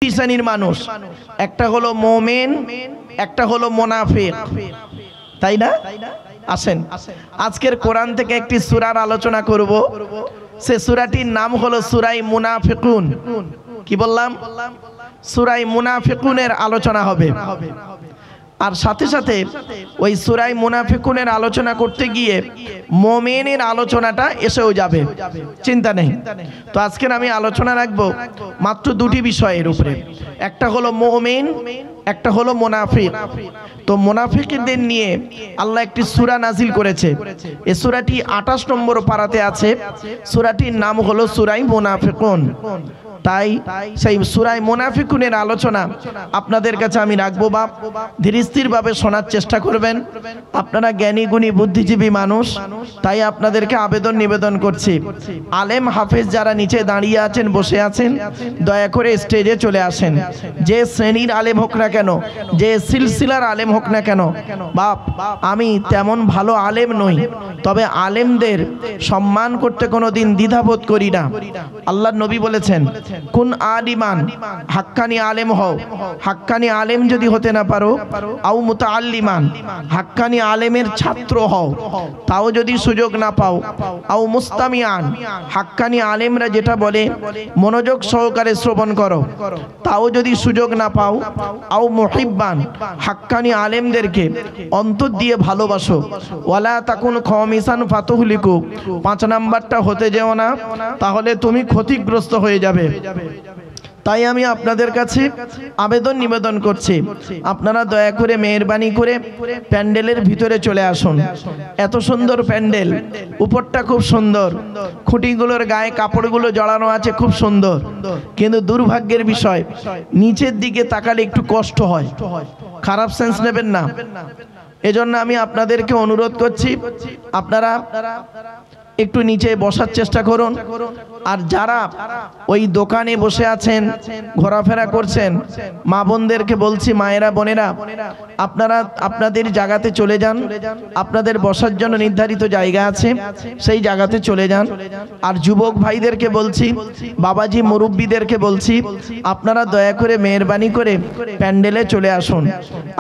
শ্রেণীর মানুষ, একটা হলো মুমিন, একটা হলো মুনাফিক, তাই না? আসেন আজকের কোরআন থেকে একটি সূরার আলোচনা করব। সে সূরাটির নাম হলো সূরায়ে মুনাফিকুন। কি বললাম? সূরায়ে মুনাফিকুনের আলোচনা হবে। আর সাথে সাথে ওই সূরায়ে মুনাফিকুনের আলোচনা করতে গিয়ে মুমিনের আলোচনাটা এসেও যাবে, চিন্তা নেই। তো আজকের আমি আলোচনা রাখবো মাত্র দুটি বিষয়ের উপরে, একটা হলো মুমিন, একটা হলো মুনাফিক। তো মুনাফিকদের নিয়ে আল্লাহ একটি সূরা নাজিল করেছে। এই সূরাটি 28 নম্বর পারাতে আছে। সূরাটির নাম হলো সূরায়ে মুনাফিকুন। তাই সেই সূরায়ে মুনাফিকুনের আলোচনা আপনাদের কাছে আমি রাখবো। বাপ ধীর স্থির ভাবে শোনার চেষ্টা করবেন। আপনারা জ্ঞানী গুণী বুদ্ধিজীবী মানুষ, তাই আপনাদেরকে আবেদন নিবেদন করছি, আলেম হাফেজ যারা নিচে দাঁড়িয়ে আছেন, বসে আছেন, দয়া করে স্টেজে চলে আসেন। যে শ্রেণীর আলেম হোক না কেন, যে সিলসিলার আলেম হোক না কেন, বাপ আমি তেমন ভালো আলেম নই, তবে আলেমদের সম্মান করতে কোনোদিন দ্বিধাবোধ করি না। আল্লাহর নবী বলেছেন, কুন আলিমান, হাক্কানি আলেম হও। হাক্কানি আলেম যদি হতে না পারো, আও মুতাআল্লিমান, হাক্কানি আলেমের ছাত্র হও, তাও যদি সুযোগ না পাও, আও মুস্তামিয়ান, হাক্কানি আলেমরা যেটা বলে মনোযোগ সহকারে শ্রবণ করো, তাও যদি সুযোগ না পাও, আও মুহিব্বান, হাক্কানি আলেমদেরকে অন্তর দিয়ে ভালোবাসো, ওয়ালা তাকুন খামিসান ফাতুহলিকু, 5 নাম্বারটা হতে যেও না, তাহলে তুমি ক্ষতিগ্রস্ত হয়ে যাবে। তাই আমি আপনাদের কাছে আবেদন নিবেদন করছি, আপনারা দয়া করে মেহেরবানি করে প্যান্ডেলের ভিতরে চলে আসুন। এত সুন্দর প্যান্ডেল, উপরটা খুব সুন্দর, খুঁটিগুলোর গায়ে কাপড়গুলো জড়ানো আছে, খুব সুন্দর, কিন্তু দুর্ভাগ্যের বিষয় নিচের দিকে তাকালে একটু কষ্ট হয়। খারাপ সেন্স নেবেন না। এজন্য আমি আপনাদেরকে অনুরোধ করছি, আপনারা একটু নিচে বসার চেষ্টা করুন। আর যারা ওই দোকানে বসে আছেন, ঘোরাফেরা করছেন, মা বোনদেরকে বলছি, মায়েরা বোনেরা, আপনারা আপনাদের জায়গাতে চলে যান। আপনাদের বসার জন্য নির্ধারিত জায়গা আছে, সেই জায়গাতে চলে যান। আর যুবক ভাইদেরকে বলছি, বাবাজি মুরব্বীদেরকে বলছি, আপনারা দয়া করে মেহেরবানি করে প্যান্ডেলে চলে আসুন।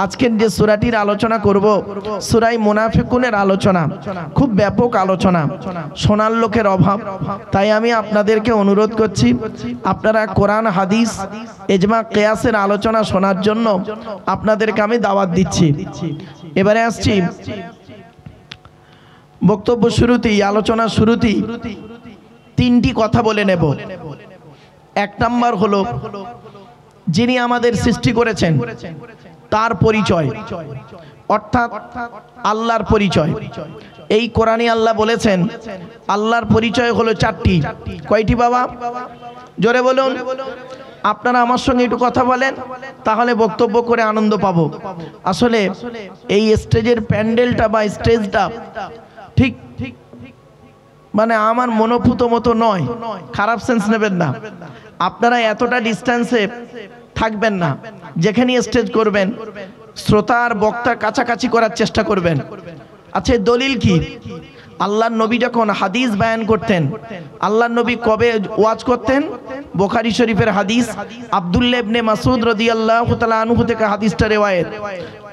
আজকের যে সূরাটির আলোচনা করব, সূরায়ে মুনাফিকুনের আলোচনা, খুব ব্যাপক আলোচনা, শোনার লোকের অভাব। তাই আমি আপনাদেরকে অনুরোধ করছি, আপনারা কোরআন হাদিস ইজমা কিয়াসের আলোচনা শোনার জন্য আপনাদেরকে আমি দাওয়াত দিচ্ছি। এবারে আসছি বক্তব্য শুরুতেই, আলোচনা শুরুতেই 3টি কথা বলে নেব। 1 নাম্বার হলো যিনি আমাদের সৃষ্টি করেছেন তার পরিচয়, অর্থাৎ আল্লাহর পরিচয়। এই কোরআনে আল্লাহ বলেছেন আল্লাহর পরিচয় হলো 4টি। কয়টি বাবা? জোরে বলুন। আপনারা আমার সঙ্গে একটু কথা বলেন, তাহলে বক্তব্য করে আনন্দ পাবো। আসলে এই স্টেজের প্যান্ডেলটা বা স্টেজটা ঠিক মানে আমার মনোভূত মতো নয়, খারাপ সেন্স নেবেন না। আপনারা এতটা ডিস্টেন্সে থাকবেন না, যেখানে স্টেজ করবেন শ্রোতা আর বক্তা কাছাকাছি করার চেষ্টা করবেন। আচ্ছা, দলিল কি? আল্লাহর নবী যখন হাদিস বয়ান করতেন, আল্লাহর নবী কবে ওয়াজ করতেন? বুখারী শরীফের হাদিস, আব্দুল্লাহ ইবনে মাসউদ রাদিয়াল্লাহু তাআলা আনহু থেকে হাদিসটা রিওয়ায়াত।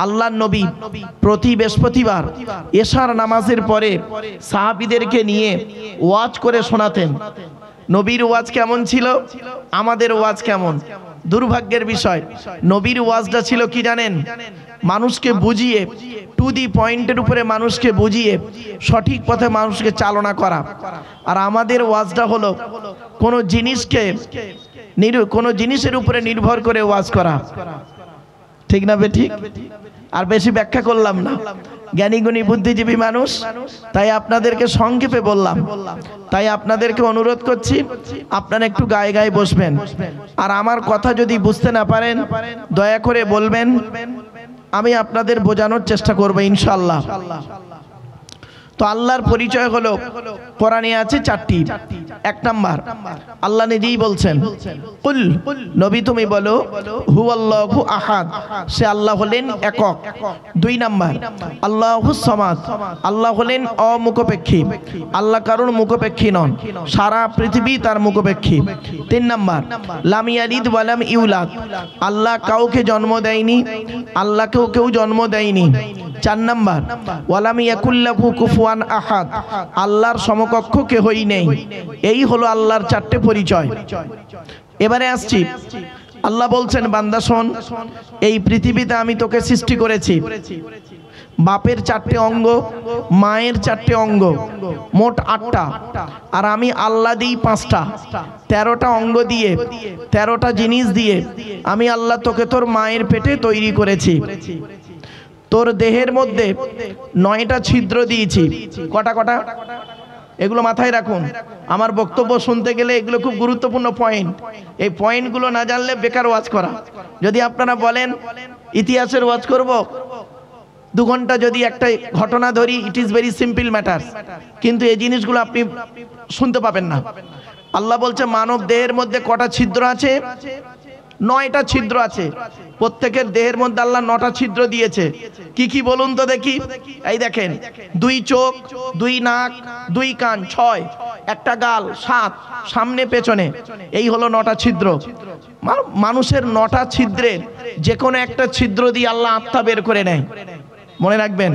আল্লাহর নবী প্রতি বৃহস্পতিবার এশার নামাজের পরে সাহাবীদেরকে নিয়ে ওয়াজ করে শোনাতেন। নবীর ওয়াজ কেমন ছিল? আমাদের ওয়াজ কেমন? দুর্ভাগ্যের বিষয়, নবীর ওয়াজটা ছিল কি জানেন? মানুষকে বুঝিয়ে, টু দি পয়েন্টের উপরে মানুষকে বুঝিয়ে সঠিক পথে মানুষকে চালনা করা। আর আমাদের ওয়াজটা হলো কোনো জিনিসের উপরে নির্ভর করে ওয়াজ করা। ঠিক না বেঠিক? আর বেশি ব্যাখ্যা করলাম না, জ্ঞানীগুণী বুদ্ধিজীবী মানুষ, তাই আপনাদেরকে সংক্ষেপে বললাম। তাই আপনাদেরকে অনুরোধ করছি, আপনারা একটু গায়ে গায়ে বসবেন। আর আমার কথা যদি বুঝতে না পারেন দয়া করে বলবেন, আমি আপনাদের বোঝানোর চেষ্টা করব ইনশাআল্লাহ। তো আল্লাহর পরিচয় হলো, কোরআনে আছে 4টি। এক নাম্বার আল্লাহ নিজেই বলছেন, কুল নবী তুমি বলো, হুয়াল্লাহু আহাদ, সে আল্লাহ হলেন একক। দুই নাম্বার আল্লাহুস সামাদ, আল্লাহ হলেন অমুখপেক্ষী, আল্লাহ কারোর মুখপেক্ষী নন, সারা পৃথিবী তার মুখপেক্ষী। তিন নাম্বার লাম ইয়ালিদ ওয়া লাম ইউলাদ, আল্লাহ কাউকে জন্ম দেয়নি, আল্লাহকেও কেউ জন্ম দেয়নি। চার নাম্বার ওয়ালাম ইয়াকুল্লাহু কুফুয়ান আহাদ, আল্লাহর সমকক্ষ কেহই নেই। এই হলো আল্লাহর চারটে পরিচয়। এবারে আসছি, আল্লাহ বলছেন বান্দা শোন, এই পৃথিবীতে আমি তোকে সৃষ্টি করেছি, বাপের চারটে অঙ্গ, মায়ের চারটে অঙ্গ, মোট 8টা, আর আমি আল্লাহ দিই 5টা, 13টা অঙ্গ দিয়ে 13টা জিনিস দিয়ে আমি আল্লাহ তোকে তোর মায়ের পেটে তৈরি করেছি। তোর দেহের মধ্যে 9টা ছিদ্র দিয়েছি। কটা কটা? এগুলো মাথায় রাখুন, আমার বক্তব্য শুনতে গেলে এগুলো খুব গুরুত্বপূর্ণ পয়েন্ট। এই পয়েন্টগুলো না জানলে বেকার ওয়াজ করা। যদি আপনারা বলেন ইতিহাসের ওয়াজ করব, 2 ঘন্টা যদি একটা ঘটনা ধরি, it is very simple matter, কিন্তু এই জিনিসগুলো আপনি শুনতে পাবেন না। আল্লাহ বলছে মানব দেহের মধ্যে কটা ছিদ্র আছে? 9টা ছিদ্র আছে। প্রত্যেকের দেহের মধ্যে আল্লাহ 9টা ছিদ্র দিয়েছে। কি কি বলুন তো দেখি? এই দেখেন, 2 চোখ, 2 নাক, 2 কান, 6, একটা গাল, 7, সামনে পেছনে, এই হলো 9টা ছিদ্র। মানুষের 9টা ছিদ্রের যে কোনো একটা ছিদ্র দিয়ে আল্লাহ আত্মা বের করে নেয়। মনে রাখবেন,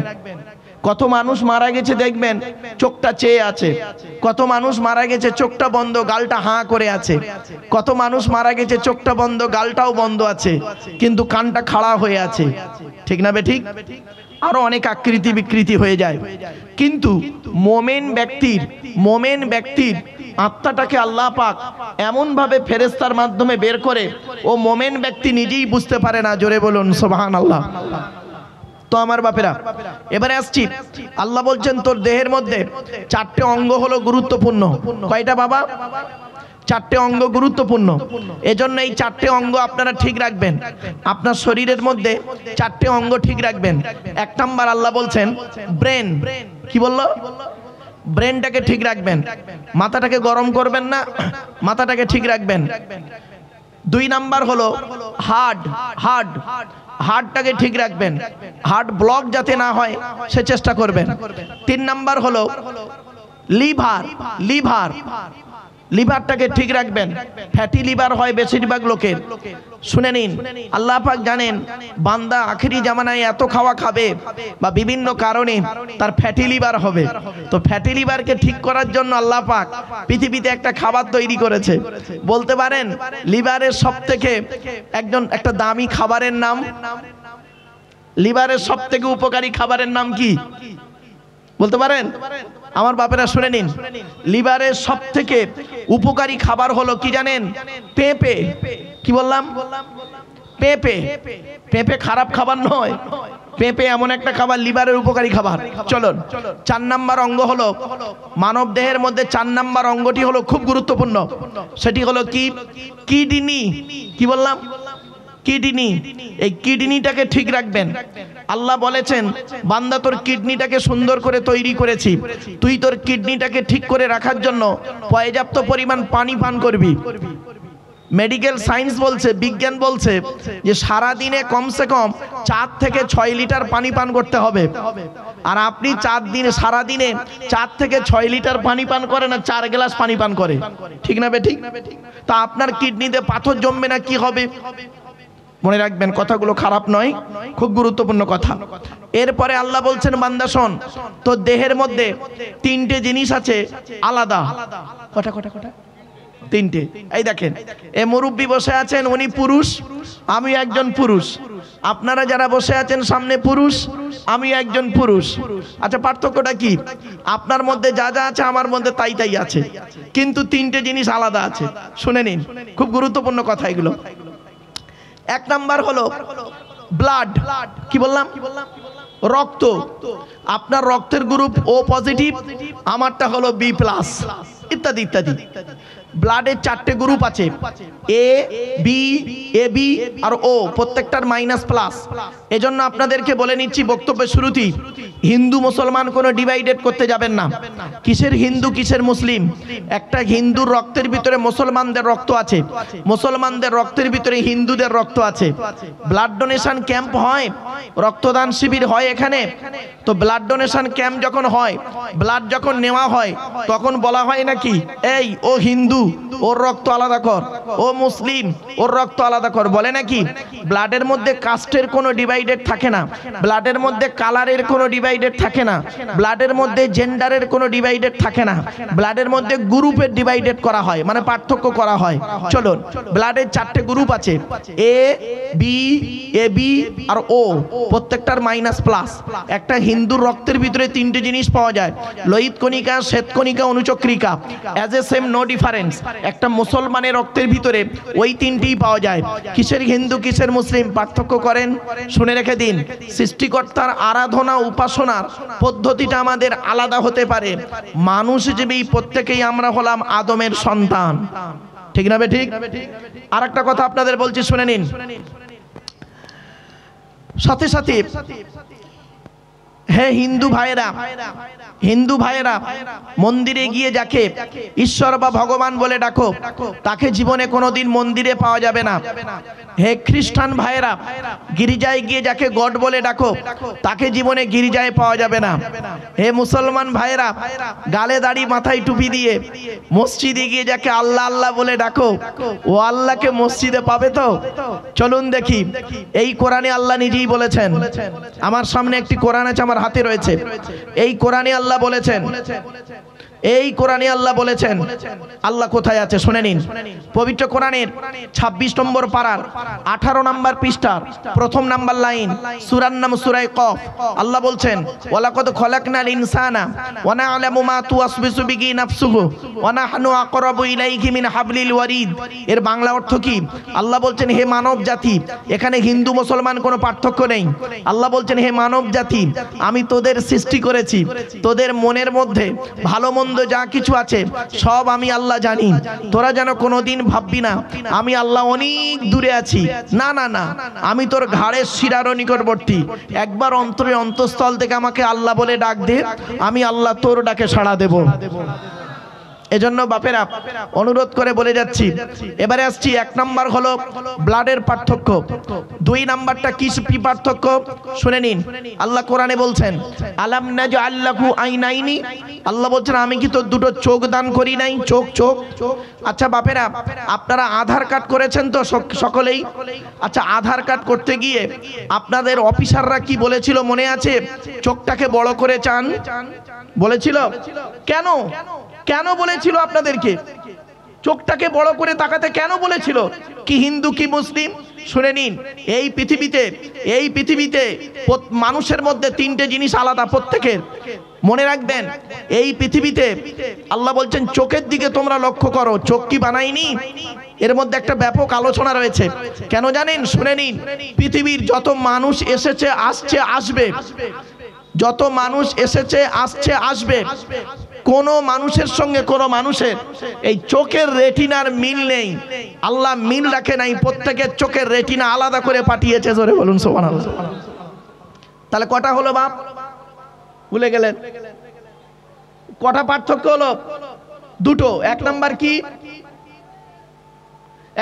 কত মানুষ মারা গেছে দেখবেন চোখটা চেয়ে আছে, কত মানুষ মারা গেছে চোখটা বন্ধ, গালটা হাঁ করে আছে, কত মানুষ মারা গেছে চোখটা বন্ধ, গালটাও বন্ধ আছে, কিন্তু কানটা খাড়া হয়ে আছে। ঠিক না বেঠিক? আরো অনেক আকৃতি বিকৃতি হয়ে যায়। কিন্তু মোমেন ব্যক্তির আত্মাটাকে আল্লাহ পাক এমন ভাবে ফেরেশতার মাধ্যমে বের করে, ও মোমেন ব্যক্তি নিজেই বুঝতে পারে না। জোরে বলুন সুবহানাল্লাহ। তো আমার বাপেরা, এবারে আসছি, আল্লাহ বলছেন তোর দেহের মধ্যে 4টে অঙ্গ হলো গুরুত্বপূর্ণ। কয়টা বাবা? 4টে অঙ্গ গুরুত্বপূর্ণ। এজন্য এই 4টে অঙ্গ আপনারা ঠিক রাখবেন। আপনার শরীরের মধ্যে 4টে অঙ্গ ঠিক রাখবেন। 1 নাম্বার আল্লাহ বলছেন ব্রেন। কি বললো? ব্রেনটাকে ঠিক রাখবেন, মাথাটাকে গরম করবেন না, মাথাটাকে ঠিক রাখবেন। 2 নাম্বার হলো হার্টটাকে ঠিক রাখবেন, হার্ট ব্লক যাতে না হয় সে চেষ্টা করবেন। 3 নাম্বার হলো লিভারটাকে ঠিক রাখবেন। ফ্যাটি লিভার হয় বেশিরভাগ লোকের। শুনে নিন, আল্লাহ পাক জানেন বান্দা আখেরি জামানায় এত খাওয়া খাবে বা বিভিন্ন কারণে তার ফ্যাটি লিভার হবে। তো ফ্যাটি লিভারকে ঠিক করার জন্য আল্লাহ পাক পৃথিবীতে একটা খাবার তৈরি করেছে। বলতে পারেন লিভারের সবথেকে একটা দামি খাবারের নাম, লিভারের সবথেকে উপকারী খাবারের নাম কি বলতে পারেন? আমার বাপেরা শুনে নিন, লিভারের সবথেকে উপকারী খাবার হলো কি জানেন? পেঁপে। কি বললাম? পেঁপে। পেঁপে খারাপ খাবার নয়, পেঁপে এমন একটা খাবার, লিভারের উপকারী খাবার। চলুন, 4 নাম্বার অঙ্গ হলো মানব দেহের মধ্যে 4 নাম্বার অঙ্গটি হলো খুব গুরুত্বপূর্ণ। সেটি হলো কি? কিডনি। কি বললাম? কিডনি। এই কিডনিটাকে ঠিক রাখবেন। আল্লাহ বলেছেন বান্দা তোর কিডনিটাকে সুন্দর করে তৈরি করেছি, তুই তোর কিডনিটাকে ঠিক করে রাখার জন্য পর্যাপ্ত পরিমাণ পানি পান করবি। মেডিকেল সায়েন্স বলছে, বিজ্ঞান বলছে যে সারা দিনে কমসে কম 4 থেকে 6 লিটার পানি পান করতে হবে। আর আপনি সারা দিনে 4 থেকে 6 লিটার পানি পান করে না, 4 গ্লাস পানি পান করে। ঠিক না বে ঠিক? তা আপনার কিডনিতে পাথর জমবে না, কি হবে? মনে রাখবেন, কথাগুলো খারাপ নয়, খুব গুরুত্বপূর্ণ কথা। এরপরে আল্লাহ বলছেন বান্দা শোন, তোর দেহের মধ্যে 3টে জিনিস আছে আলাদা। কটা? 3টে। এই দেখেন, এ মুরব্বী বসে আছেন, উনি পুরুষ, আমি একজন পুরুষ। আপনারা যারা বসে আছেন সামনে পুরুষ, আমি একজন পুরুষ। আচ্ছা, পার্থক্যটা কি? আপনার মধ্যে যা যা আছে আমার মধ্যে তাই তাই আছে, কিন্তু 3টে জিনিস আলাদা আছে। শুনে নিন, খুব গুরুত্বপূর্ণ কথা এগুলো। 1 নাম্বার হলো ব্লাড। কি বললাম? রক্ত। আপনার রক্তের গ্রুপ ও পজিটিভ, আমারটা হলো বি প্লাস, ইত্যাদি ইত্যাদি। ব্লাডের চারটে গ্রুপ আছে, এ বি, এ বি আর ও, প্রত্যেকটার মাইনাস প্লাস। এজন্য আপনাদেরকে বলে নিচ্ছি বক্তব্যের শুরুতেই, হিন্দু মুসলমান কোনো ডিভাইডেড করতে যাবেন না। কিসের হিন্দু কিসের মুসলিম? একটা হিন্দুর রক্তের ভিতরে মুসলমানদের রক্ত আছে, মুসলমানদের রক্তের ভিতরে হিন্দুদের রক্ত আছে। ব্লাড ডোনেশন ক্যাম্প হয়, রক্তদান শিবির হয় এখানে। তো ব্লাড ডোনেশন ক্যাম্প যখন হয়, ব্লাড যখন নেওয়া হয়, তখন বলা হয় নাকি এই ও হিন্দু ওর রক্ত আলাদা কর, ও মুসলিম ওর রক্ত আলাদা কর, বলে নাকি? ব্লাডের মধ্যে কাস্টের কোনো ডিভাইডেড থাকে না, ব্লাডের মধ্যে কালারের কোনো ডিভাইডেড থাকে না, ব্লাডের মধ্যে জেন্ডারের কোনো ডিভাইডেড থাকে না, ব্লাডের মধ্যে গ্রুপের ডিভাইডেড করা হয়, মানে পার্থক্য করা হয়। চলুন, ব্লাডের চারটে গ্রুপ আছে, এ বি, এ বি আর ও, প্রত্যেকটার মাইনাস প্লাস। একটা হিন্দুর রক্তের ভিতরে তিনটে জিনিস পাওয়া যায়, লোহিত কণিকা, শ্বেত কণিকা, অনুচক্রিকা, as a same no difference. একটা মুসলমানের রক্তের ভিতরে ওই তিনটেই পাওয়া যায়। কিসের হিন্দু কিসের মুসলিম পার্থক্য করেন? শুনে রেখে দিন, সৃষ্টিকর্তার আরাধনা উপাসনার পদ্ধতিটা আমাদের আলাদা হতে পারে। মানুষ হিসেবে প্রত্যেকেই আমরা হলাম আদমের সন্তান, ঠিক না বে ঠিক? আর একটা কথা আপনাদের বলছি, শুনে নিন। সাথে সাথে হে হিন্দু ভাইরা, হিন্দু ভাইরা, মন্দিরে গিয়ে যাকে ঈশ্বর বা ভগবান বলে ডাকো, তাকে জীবনে কোনোদিন মন্দিরে পাওয়া যাবে না। হে খ্রিস্টান ভাইরা, গির্জায় গিয়ে যাকে গড বলে ডাকো, তাকে জীবনে গির্জায় পাওয়া যাবে না। হে মুসলমান ভাইরা, গালে দাড়ি মাথায় টুপি দিয়ে মসজিদে গিয়ে যাকে আল্লাহ আল্লাহ বলে ডাকো, ও আল্লাহকে মসজিদে পাবে তো? চলুন দেখি, এই কোরআনে আল্লাহ নিজেই বলেছেন। আমার সামনে একটি কোরআন আছে, আমার হাতে রয়েছে। এই কোরআনে আল্লাহ বলেছেন, এই কোরআনে আল্লাহ বলেছেন, আল্লাহ কোথায় আছে শুনে নিন। পবিত্র কোরআনের 26 নম্বর পারার 18 নম্বর পৃষ্ঠার প্রথম নাম্বার লাইন, সূরার নাম সূরা কফ। আল্লাহ বলছেন, ওয়ালাকাদ খলাকনাল ইনসানা ওয়া না'লামু মা তুওয়াসবিসু বিহি নাফসুহু ওয়া নাহনু আকরাবু ইলাইহি মিন হাবলিল ওয়ারিদ। এর বাংলা অর্থ কি? আল্লাহ বলছেন, হে মানব জাতি, এখানে হিন্দু মুসলমান কোনো পার্থক্য নেই। আল্লাহ বলছেন, হে মানব জাতি, আমি তোদের সৃষ্টি করেছি, তোদের মনের মধ্যে ভালো যা কিছু আছে সব আমি আল্লাহ জানি। তোরা যেন কোনোদিন ভাববি না আমি আল্লাহ অনেক দূরে আছি। না না না, আমি তোর ঘাড়ের শিরারও নিকটবর্তী। একবার অন্তরে অন্তঃস্থল থেকে আমাকে আল্লাহ বলে ডাক দে, আমি আল্লাহ তোর ডাকে সাড়া দেব। এজন্য বাপেরা অনুরোধ করে বলে যাচ্ছি। এবারে আসছি, 1 নাম্বার হলো ব্লাডের পার্থক্য। 2 নাম্বারটা কি পার্থক্য শুনে নিন। আল্লাহ কোরআনে বলছেন, আলাম নাজআল লাহু আইনাইনি, আল্লাহ বলছেন আমি কি তোর দুটো চোখ দান করি নাই? চোখ চোখ। আচ্ছা বাপেরা, আপনারা আধার কার্ড করেছেন তো সকলেই? আচ্ছা, আধার কার্ড করতে গিয়ে আপনাদের অফিসাররা কি বলেছিল মনে আছে? চোখটাকে বড় করে চান বলেছিল। কেন কেন বলেছিল আপনাদেরকে চোখটাকে বড় করে তাকাতে? কেন বলেছিল? কি হিন্দু কি মুসলিম? শুনে নিন, এই পৃথিবীতে মানুষের মধ্যে 3টে জিনিস আলাদা প্রত্যেকের। মনে রাখবেন, এই পৃথিবীতে আল্লাহ বলছেন চোখের দিকে তোমরা লক্ষ্য করো। চোখ কি বানাইনি? এর মধ্যে একটা ব্যাপক আলোচনা রয়েছে। কেন জানেন? শুনে নিন, পৃথিবীর যত মানুষ এসেছে, আসছে, আসবে, যত মানুষ এসেছে, আসছে, আসবে, কোন মানুষের সঙ্গে কোন মানুষের এই চোখের রেটিনার মিল নেই। আল্লাহ মিল রাখে নাই, প্রত্যেকের চোখের রেটিনা আলাদা করে পাঠিয়েছে। জোরে বলুন সুবহানাল্লাহ। তাহলে কটা হলো বাপ? ভুলে গেলেন? কটা পার্থক্য হলো? 2টো। 1 নাম্বার কি?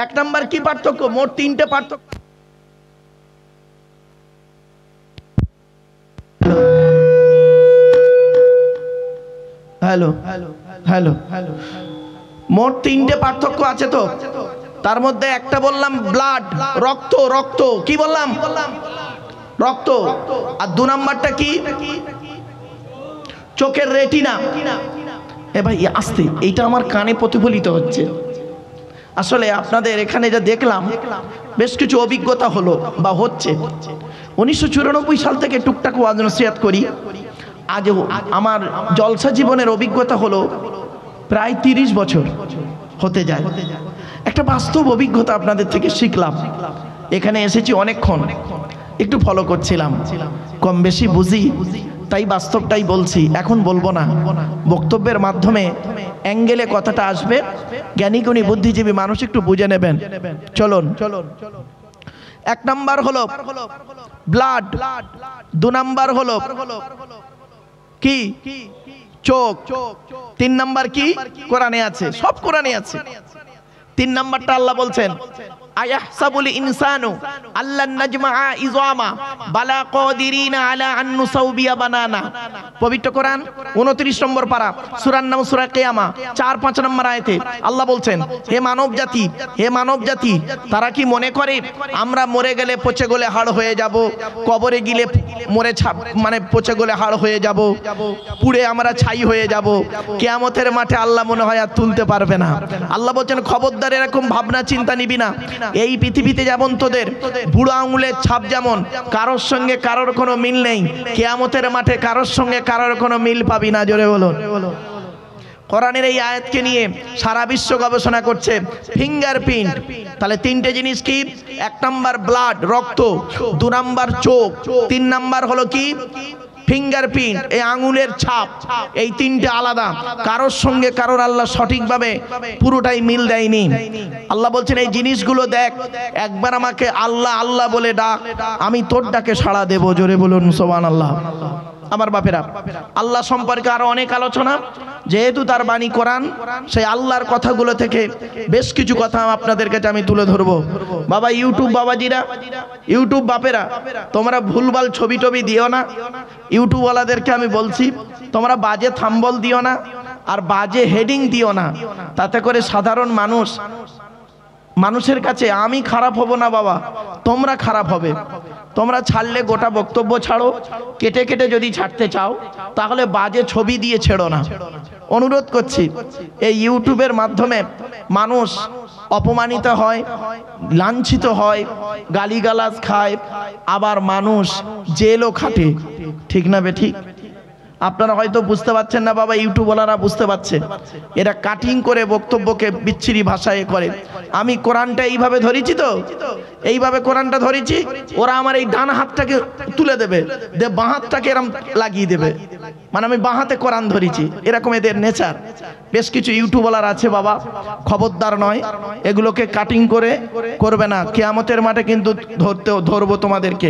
1 নাম্বার কি পার্থক্য? মোট 3টে পার্থক্য। হ্যালো হ্যালো, মোট 3টে পার্থক্য আছে তো। তার মধ্যে একটা বললাম ব্লাড, রক্ত। রক্ত কি বললাম? রক্ত। আর 2 নাম্বারটা কি? চোখের রেটিনা। এ ভাই আস্তে, এইটা আমার কানে প্রতিফলিত হচ্ছে। আসলে আপনাদের এখানে যা দেখলাম, বেশ কিছু অভিজ্ঞতা হলো বা হচ্ছে। 1994 সাল থেকে টুকটাক ওয়াজ নসিহত করি। আজ আমার জলসা জীবনের অভিজ্ঞতা হলো প্রায় 30 বছর হতে যায়। একটা বাস্তব অভিজ্ঞতা আপনাদের থেকে শিখলাম। এখানে এসেছি অনেকক্ষণ, একটু ফলো করছিলাম, কম বেশি বুঝি, তাই বাস্তবটাই বলছি, এখন বলবো না, বক্তব্যের মাধ্যমে অ্যাঙ্গেলে কথাটা আসবে, জ্ঞানীগুণী বুদ্ধিজীবী মানুষ একটু বুঝে নেবেন। চলুন, এক নাম্বার হলো ব্লাড, দু নাম্বার হলো কি চোখ, তিন নাম্বার কি কোরআনে আছে, সব কোরআনে আছে। তিন নাম্বারটা আল্লাহ বলছেন আয়াহসাবুল ইনসানু আল্লান নাজমাআ ইযামা বালা কাদিরিনা আলা আন নুসাউবিয়া বানানা। পবিত্র কোরআন 29 নম্বর পারা, সূরার নাম সূরা কিয়ামা, 4-5 নম্বর আয়াতে আল্লাহ বলছেন, হে মানব জাতি, হে মানব জাতি, তারা কি মনে করে আমরা মরে গেলে পচে গলে হাড় হয়ে যাব, কবরে গেলে মরে মানে পচে গলে হাড় হয়ে যাব, পুড়ে আমরা ছাই হয়ে যাব, কিয়ামতের মাঠে আল্লাহ মনে হয় আর তুলতে পারবে না। আল্লাহ বলছেন খবরদার এরকম ভাবনা চিন্তা নিবি না। এই পৃথিবীতে যেমন তোদের বুড়ো আঙুলের ছাপ যেমন কারোর সঙ্গে কারোর কোনো মিল নেই, কিয়ামতের মাঠে কারোর সঙ্গে কারোর কোনো মিল পাবি না। জোরে বলুন। কোরআনের এই আয়াতকে নিয়ে সারা বিশ্ব গবেষণা করছে। ফিঙ্গারপ্রিন্ট, তাহলে তিনটে জিনিস কি? এক নাম্বার ব্লাড, রক্ত, দু নাম্বার চোখ, তিন নাম্বার হলো কি ফিঙ্গারপ্রিন্ট, এই আঙুলের ছাপ। এই তিনটে আলাদা, কারোর সঙ্গে কারোর আল্লাহ সঠিকভাবে পুরোটাই মিল দেয়নি। আল্লাহ বলছেন এই জিনিসগুলো দেখ, একবার আমাকে আল্লাহ আল্লাহ বলে ডাক, আমি তোর ডাকে সাড়া দেব। জোরে বলুন সুবহানাল্লাহ। আমার বাপেরা, আল্লাহ সম্পর্কে আরো অনেক আলোচনা, যেহেতু তার বাণী কোরআন, সেই আল্লাহর কথাগুলো থেকে বেশ কিছু কথা আপনাদের কাছে আমি তুলে ধরবো। বাবা ইউটিউব বাবাজিরা, ইউটিউব বাপেরা, তোমরা ভুলভাল ছবি টবি দিও না। ইউটিউবওয়ালাদেরকে আমি বলছি, তোমরা বাজে থাম্বল দিও না আর বাজে হেডিং দিও না, তাতে করে সাধারণ মানুষের কাছে আমি খারাপ হব না বাবা, তোমরা খারাপ হবে। তোমরা ছাড়লে গোটা বক্তব্য ছাড়ো, কেটে কেটে যদি ছাড়তে চাও তাহলে বাজে ছবি দিয়ে ছেড়ো না। অনুরোধ করছি, এই ইউটিউবের মাধ্যমে মানুষ অপমানিত হয়, লাঞ্ছিত হয়, গালিগালাজ খায়, আবার মানুষ জেলও খাটে। ঠিক না বে ঠিক? আপনারা হয়তো বুঝতে পারছেন না বাবা, ইউটিউবওয়ালারা বুঝতে পারছে। এরা কাটিং করে বক্তব্যকে বিচ্ছিরি ভাষায় করে। আমি কোরআনটা এইভাবে ধরেছি, তো এইভাবে কোরআনটা ধরেছি, ওরা আমার এই ডান হাতটাকে তুলে দেবে, বাঁ হাতটাকে এরকম লাগিয়ে দেবে, মানে আমি বাঁ হাতে কোরআন ধরেছি, এরকম এদের নেচার। বেশ কিছু ইউটিউবওয়ালার আছে বাবা, খবরদার নয়, এগুলোকে কাটিং করে করবে না। কিয়ামতের মাঠে কিন্তু ধরবো তোমাদেরকে।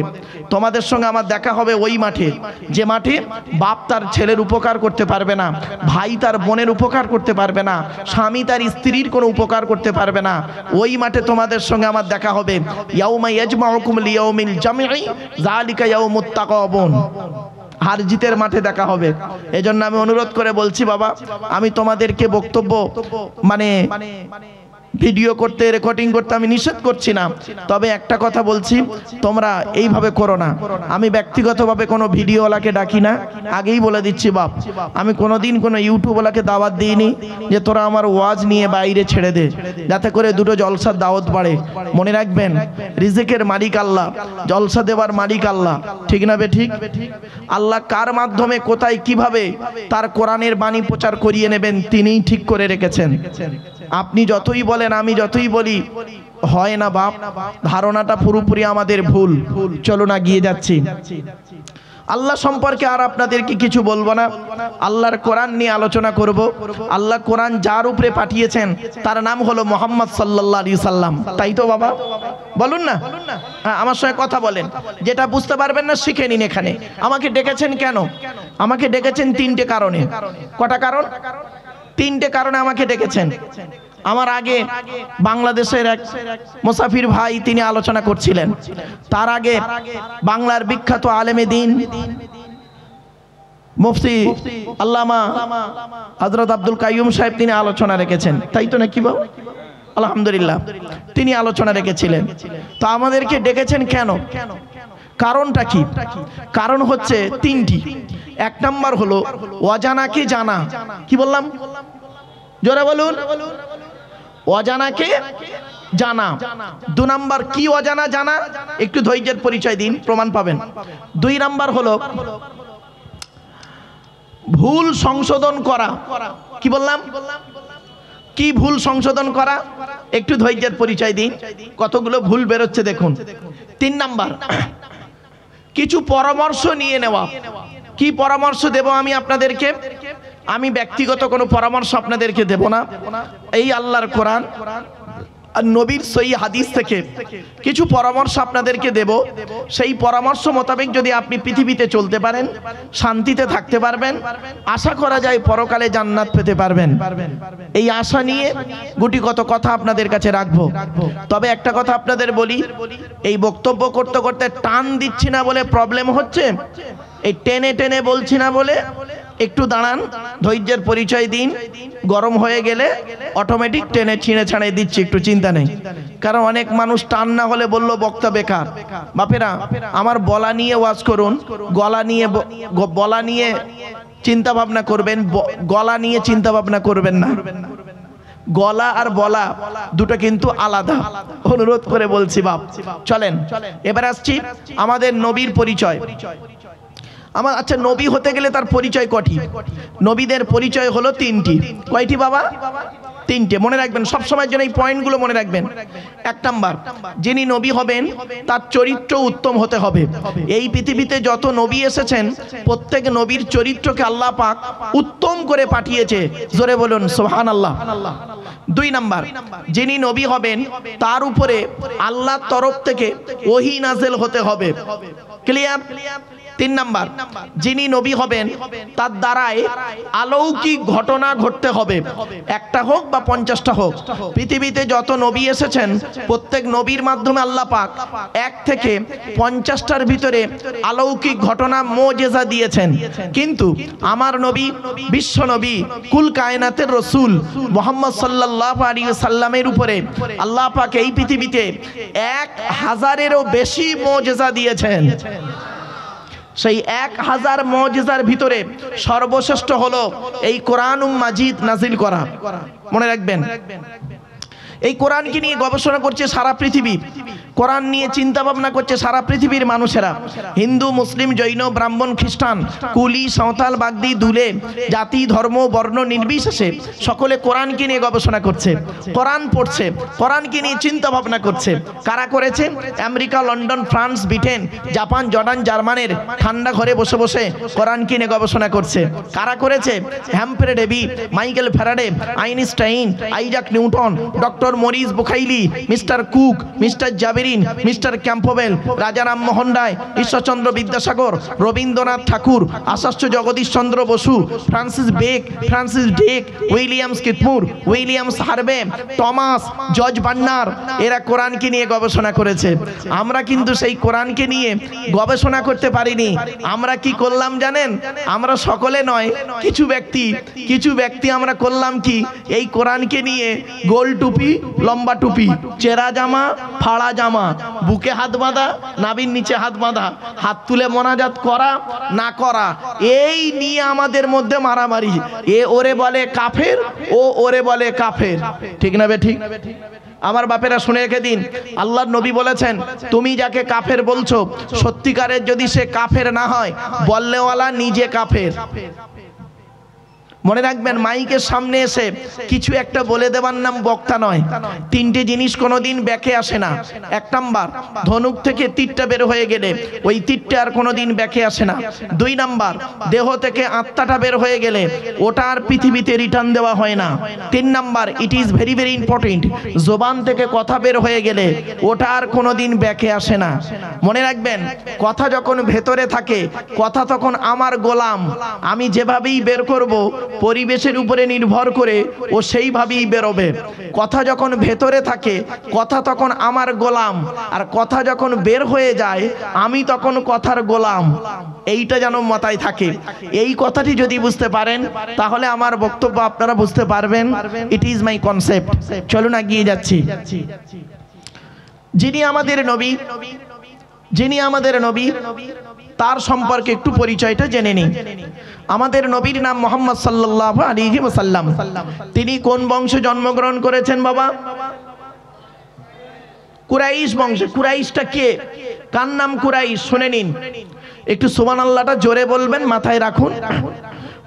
তোমাদের সঙ্গে আমার দেখা হবে ওই মাঠে, যে মাঠে বাপ তার ছেলের উপকার করতে পারবে না, ভাই তার বোনের উপকার করতে পারবে না, স্বামী তার স্ত্রীর কোনো উপকার করতে পারবে না। ওই মাঠে তোমাদের সঙ্গে আমার দেখা হবে। ইয়াউমা ইয়াজমাউকুম লিয়াউমিল জামঈ যালিকা ইয়াউমুত তাকাবুন। হার জিতের মাঠে দেখা হবে। এজন্য আমি অনুরোধ করে বলছি বাবা, আমি তোমাদেরকে বক্তব্য মানে ভিডিও করতে, রেকর্ডিং করতে আমি নিষেধ করছি না, তবে একটা কথা বলছি, তোমরা এইভাবে করো না। আমি ব্যক্তিগতভাবে কোনো ভিডিওওয়ালাকে ডাকি না, আগেই বলে দিচ্ছি বাপ, আমি কোনোদিন কোনো ইউটিউবওয়ালাকে দাওয়াত দিইনি যে তোরা আমার ওয়াজ নিয়ে বাইরে ছেড়ে দে, যাতে করে দুটো জলসার দাওয়াত বাড়ে। মনে রাখবেন, রিজিকের মালিক আল্লাহ, জলসা দেওয়ার মালিক আল্লাহ। ঠিক না বে ঠিক? আল্লাহ কার মাধ্যমে কোথায় কিভাবে তার কোরআনের বাণী প্রচার করিয়ে নেবেন তিনিই ঠিক করে রেখেছেন। আপনি যতই বলেন, আমি যতই বলি, হয় না বাপ, ধারণাটা পুরোপুরি আমাদের ভুল। চলো না, গিয়ে যাচ্ছি। আল্লাহ সম্পর্কে আর আপনাদেরকে কিছু বলবো না, আল্লাহর কোরআন নিয়ে আলোচনা করব। আল্লাহ কোরআন যার উপরে পাঠিয়েছেন তার নাম হলো মুহাম্মদ সাল্লাল্লাহু আলাইহি সাল্লাম। তাই তো বাবা? বলুন না, হ্যাঁ আমার সঙ্গে কথা বলেন। যেটা বুঝতে পারবেন না শিখে নিন এখানে। আমাকে ডেকেছেন কেন? আমাকে ডেকেছেন তিনটে কারণে। কটা কারণ? তিনটে কারণে আমাকে ডেকেছেন। আমার আগে বাংলাদেশের এক মুসাফির ভাই তিনি আলোচনা করছিলেন, তার আগে বাংলার বিখ্যাত আলেমে দ্বীন মুফতি আল্লামা হযরত আব্দুল কাইয়ুম সাহেব তিনি আলোচনা রেখেছেন। তাই তো নাকি বাবু? আলহামদুলিল্লাহ, তিনি আলোচনা রেখেছিলেন। তো আমাদেরকে ডেকেছেন কেন? কারণটা কি? কারণ হচ্ছে তিনটি। এক নাম্বার হলো অজানাকে জানা। কি বললাম? জোরে বলুন। অজানাকে জানা। দু নাম্বার কি অজানা জানা? একটু ধৈর্যের পরিচয় দিন, প্রমাণ পাবেন। দুই নাম্বার হলো ভুল সংশোধন করা। কি বললাম? কি ভুল সংশোধন করা? একটু ধৈর্যের পরিচয় দিন, কতগুলো ভুল বেরোচ্ছে দেখুন। তিন নাম্বার কিছু পরামর্শ নিয়ে নেওয়া। কি পরামর্শ দেব আমি আপনাদেরকে? আমি ব্যক্তিগত কোনো পরামর্শ আপনাদেরকে দেব না। এই আল্লাহর কোরআন আর নবীর সহি হাদিস থেকে কিছু পরামর্শ আপনাদেরকে দেব। সেই পরামর্শ মোতাবেক যদি আপনি পৃথিবীতে চলতে পারেন, শান্তিতে থাকতে পারবেন, আশা করা যায় পরকালে জান্নাত পেতে পারবেন। এই আশা নিয়ে গুটি কত কথা আপনাদের কাছে রাখবো। তবে একটা কথা আপনাদের বলি, এই বক্তব্য করতে করতে টান দিচ্ছি না বলে প্রবলেম হচ্ছে, এই টেনে টেনে বলছি না বলে একটু দাঁড়ান, ধৈর্যের পরিচয় দিন। গরম হয়ে গেলে অটোমেটিক টেনে ছিঁড়ে ছাড়িয়ে দিচ্ছি, একটু চিন্তা নেই। কারণ অনেক মানুষ টান না হলে বললো বক্তা বেকার। বাপেরা, আমার বলা নিয়ে ওয়াজ করুন, বলা নিয়ে চিন্তা ভাবনা করবেন, গলা নিয়ে চিন্তা ভাবনা করবেন না। গলা আর বলা দুটো কিন্তু আলাদা, অনুরোধ করে বলছি বাপ। চলেন এবার আসছি আমাদের নবীর পরিচয়। আচ্ছা, নবী হতে গেলে তার পরিচয় কটি? নবীদের পরিচয় হলো তিনটি। কয়টি বাবা? তিনটে। মনে রাখবেন, সবসময়ের জন্য এই পয়েন্টগুলো মনে রাখবেন। এক নাম্বার, যিনি নবী হবেন তার চরিত্র উত্তম হতে হবে। এই পৃথিবীতে যত নবী এসেছেন প্রত্যেক নবীর চরিত্রকে আল্লাহ পাক উত্তম করে পাঠিয়েছে। জোরে বলুন সুবহানাল্লাহ। দুই নাম্বার, যিনি নবী হবেন তার উপরে আল্লাহর তরফ থেকে ওহী নাযিল হতে হবে। ক্লিয়ার? তিন নাম্বার, যিনি নবী হবেন তার দ্বারায় অলৌকিক ঘটনা ঘটতে হবে, একটা হোক বা 50টা হোক। পৃথিবীতে যত নবী এসেছেন প্রত্যেক নবীর মাধ্যমে আল্লাহ পাক 1 থেকে 50টার ভিতরে অলৌকিক ঘটনা মুজিজা দিয়েছেন। কিন্তু আমার নবী, বিশ্ব নবী, কুল কায়নাতের রাসূল মুহাম্মদ সাল্লাল্লাহু আলাইহি সাল্লামের উপরে আল্লাহ পাক এই পৃথিবীতে 1000-এরও বেশি মুজিজা দিয়েছেন। সেই 1000 মুজিজার ভিতরে সর্বশ্রেষ্ঠ হলো এই কোরআনুম মাজিদ নাজিল করা। মনে রাখবেন, এই কোরআনকে নিয়ে গবেষণা করছে সারা পৃথিবী, কোরআন নিয়ে চিন্তা ভাবনা করছে সারা পৃথিবীর মানুষেরা। হিন্দু, মুসলিম, জৈন, ব্রাহ্মণ, খ্রিস্টান, কুলি, সাঁওতাল, বাগদি, দুলে, জাতি, ধর্ম, বর্ণ নির্বিশেষে সকলে কোরআনকে নিয়ে গবেষণা করছে, কোরআন পড়ছে, কোরআনকে নিয়ে চিন্তা ভাবনা করছে। কারা করেছে? America, London, France, Britain, Japan, Jordan, জার্মানের ঠান্ডা ঘরে বসে বসে কোরআনকে নিয়ে গবেষণা করছে। কারা করেছে? Humphry Davy, Michael Faraday, Einstein, Isaac Newton, doctor Maurice Bucaille, mister Cook, mister জাবেরিন, mister Campbell, Raja Rammohan Roy, Ishwarchandra Vidyasagar, Rabindranath Tagore, Acharya Jagadish Chandra Bose, Francis Drake, Williams Keith Moore, Williams Harvey, Thomas, George Bernard, এরা কোরআনকে নিয়ে গবেষণা করেছে। আমরা কিন্তু সেই কোরআনকে নিয়ে গবেষণা করতে পারিনি। আমরা কি করলাম জানেন? আমরা সকলে নয়, কিছু ব্যক্তি আমরা করলাম কি, এই কোরআনকে নিয়ে গোল টুপি, লম্বা টুপি, চেরা জামা, ফাড়া জামা, বুকে হাত বাঁধা, নাভির নিচে হাত বাঁধা, হাত তুলে মোনাজাত করা না করা, এই নিয়ে আমাদের মধ্যে মারামারি। এ ওরে বলে কাফের, ও ওরে বলে কাফের। ঠিক না বে ঠিক? আমার বাপেরা শুনে রেখে দিন, আল্লাহর নবী বলেছেন, তুমি যাকে কাফের বলছো সত্যিকারের যদি সে কাফের না হয়, বললেওয়ালা নিজে কাফের। মনে রাখবেন, মাইকের সামনে এসে কিছু একটা বলে দেওয়ার নাম বক্তা নয়। তিনটে জিনিস কোনোদিন ব্যাকে আসে না। এক নাম্বার, ধনুক থেকে তীরটা বের হয়ে গেলে ওই তীরটা আর কোনোদিন ব্যাকে আসে না। দুই নাম্বার, দেহ থেকে আত্মাটা বের হয়ে গেলে ওটা আর পৃথিবীতে রিটার্ন দেওয়া হয় না। তিন number, it is very very important, জবান থেকে কথা বের হয়ে গেলে ওটা আর কোনোদিন ব্যাকে আসে না। মনে রাখবেন, কথা যখন ভেতরে থাকে, কথা তখন আমার গোলাম, আমি যেভাবেই বের করব পরিবেশের উপরে নির্ভর করে ও সেইভাবেই বেরোবে। কথা যখন ভেতরে থাকে, কথা তখন আমার গোলাম, আর কথা যখন বের হয়ে যায় আমি তখন কথার গোলাম। এইটা যেন মাথায় থাকে। এই কথাটি যদি বুঝতে পারেন তাহলে আমার বক্তব্য আপনারা বুঝতে পারবেন। It is my concept. চলুন এগিয়ে যাচ্ছি। যিনি আমাদের নবী তার সম্পর্কে একটু পরিচয়টা জেনে নিই। আমাদের নবীর নাম মুহাম্মদ সাল্লাল্লাহু আলাইহি ওয়াসাল্লাম। তিনি কোন বংশে জন্মগ্রহণ করেছেন বাবা? কুরাইশ বংশে। কুরাইশটা কে? কার নাম কুরাইশ? শুনে নিন একটু, সুবহানাল্লাহটা জোরে বলবেন, মাথায় রাখুন।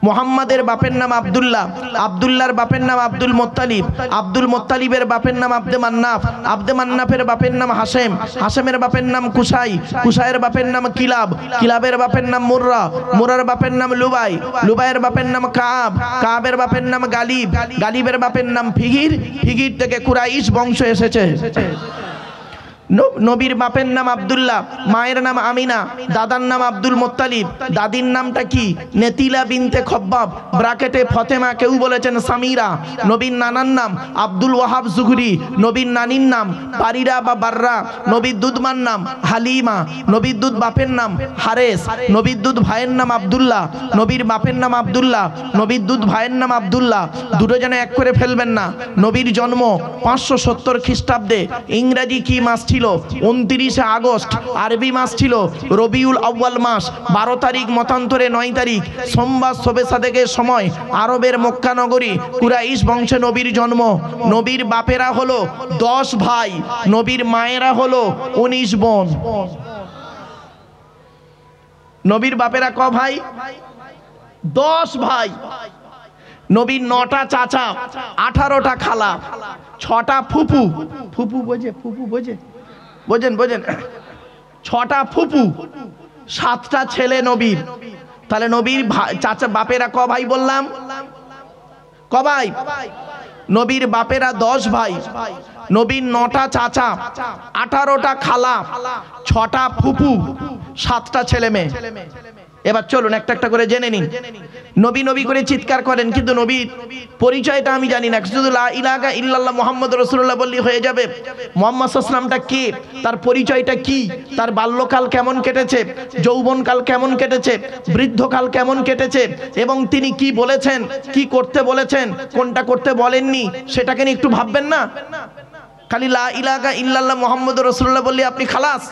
মুহাম্মাদের বাপের নাম আব্দুল্লাহ, আব্দুল্লাহর বাপের নাম আব্দুল মুত্তালিব, আব্দুল মুত্তালিবের বাপের নাম আব্দে মান্নাফ, আব্দে মান্নাফের বাপের নাম হাশেম, হাশেমের বাপের নাম কুসাই, কুসাইয়ের বাপের নাম কিলাব, কিলাবের বাপের নাম মুররা, মুরার বাপের নাম লুবাই, লুবাইয়ের বাপের নাম কাব, কাবের বাপের নাম গালিব, গালিবের বাপের নাম ফিহির, ফিহির থেকে কুরাইশ বংশ এসেছে। নবীর বাপের নাম আব্দুল্লাহ, মায়ের নাম আমিনা, দাদার নাম আব্দুল মুত্তালিব, দাদির নামটা কি নেতিলা বিনতে খব্বাব, ব্রাকেটে ফতেমা, কেউ বলেছেন সামিরা। নবীর নানার নাম আব্দুল ওয়াহাব জুহরি, নবীর নানির নাম বারিরা বা বাররা, নবীর দুধমার নাম হালিমা, নবীর দুধ বাপের নাম হারেস, নবীর দুধ ভাইয়ের নাম আব্দুল্লাহ, নবীর বাপের নাম আব্দুল্লাহ, নবীর দুধ ভাইয়ের নাম আব্দুল্লাহ, দুটো যেন এক করে ফেলবেন না। নবীর জন্ম 570 খ্রিস্টাব্দে, ইংরেজি কি মাস ছিল 29 আগস্ট, আরবি মাস ছিল রবিউল আউয়াল মাস, 12 তারিখ মতান্তরে 9 তারিখ সোমবার শবে সাদেকের সময় আরবের মক্কা নগরী কুরাইশ বংশে নবীর জন্ম। নবীর বাপেরা হলো 10 ভাই, নবীর মায়েরা হলো 19 বোন। নবীর বাপেরা ক ভাই? 10 ভাই। নবীর 9টা চাচা, 18টা খালা, 6টা ফুফু, ফুফু বোঝে, ফুফু বোঝে, বোঝেন বোঝেন, 6টা ফুফু, 7টা ছেলে নবীর। তাহলে নবীর চাচা বাপেরা ক ভাই বললাম? ক ভাই? নবীর বাপেরা 10 ভাই, নবীর 9টা চাচা, 18টা খালা, 6টা ফুফু, 7টা ছেলে মেয়ে। এবার চলুন একটা একটা করে জেনে নিন। নবী নবী করে চিৎকার করেন, কিন্তু নবীর পরিচয়টা আমি জানি না। শুধু লা ইলাহা ইল্লাল্লাহ মুহাম্মাদুর রাসূলুল্লাহ বললেই হয়ে যাবে। মুহাম্মদ সাল্লাল্লাহু আলাইহি ওয়াসাল্লামটা কে, তার পরিচয়টা কি, তার বাল্যকাল কেমন কেটেছে, যৌবনকাল কেমন কেটেছে, বৃদ্ধকাল কেমন কেটেছে, এবং তিনি কি বলেছেন, কি করতে বলেছেন, কোনটা করতে বলেননি, সেটাকে নিয়ে একটু ভাববেন না? খালি লা ইলাহা ইল্লাল্লাহ মুহাম্মাদুর রাসূলুল্লাহ বললে আপনি খালাস,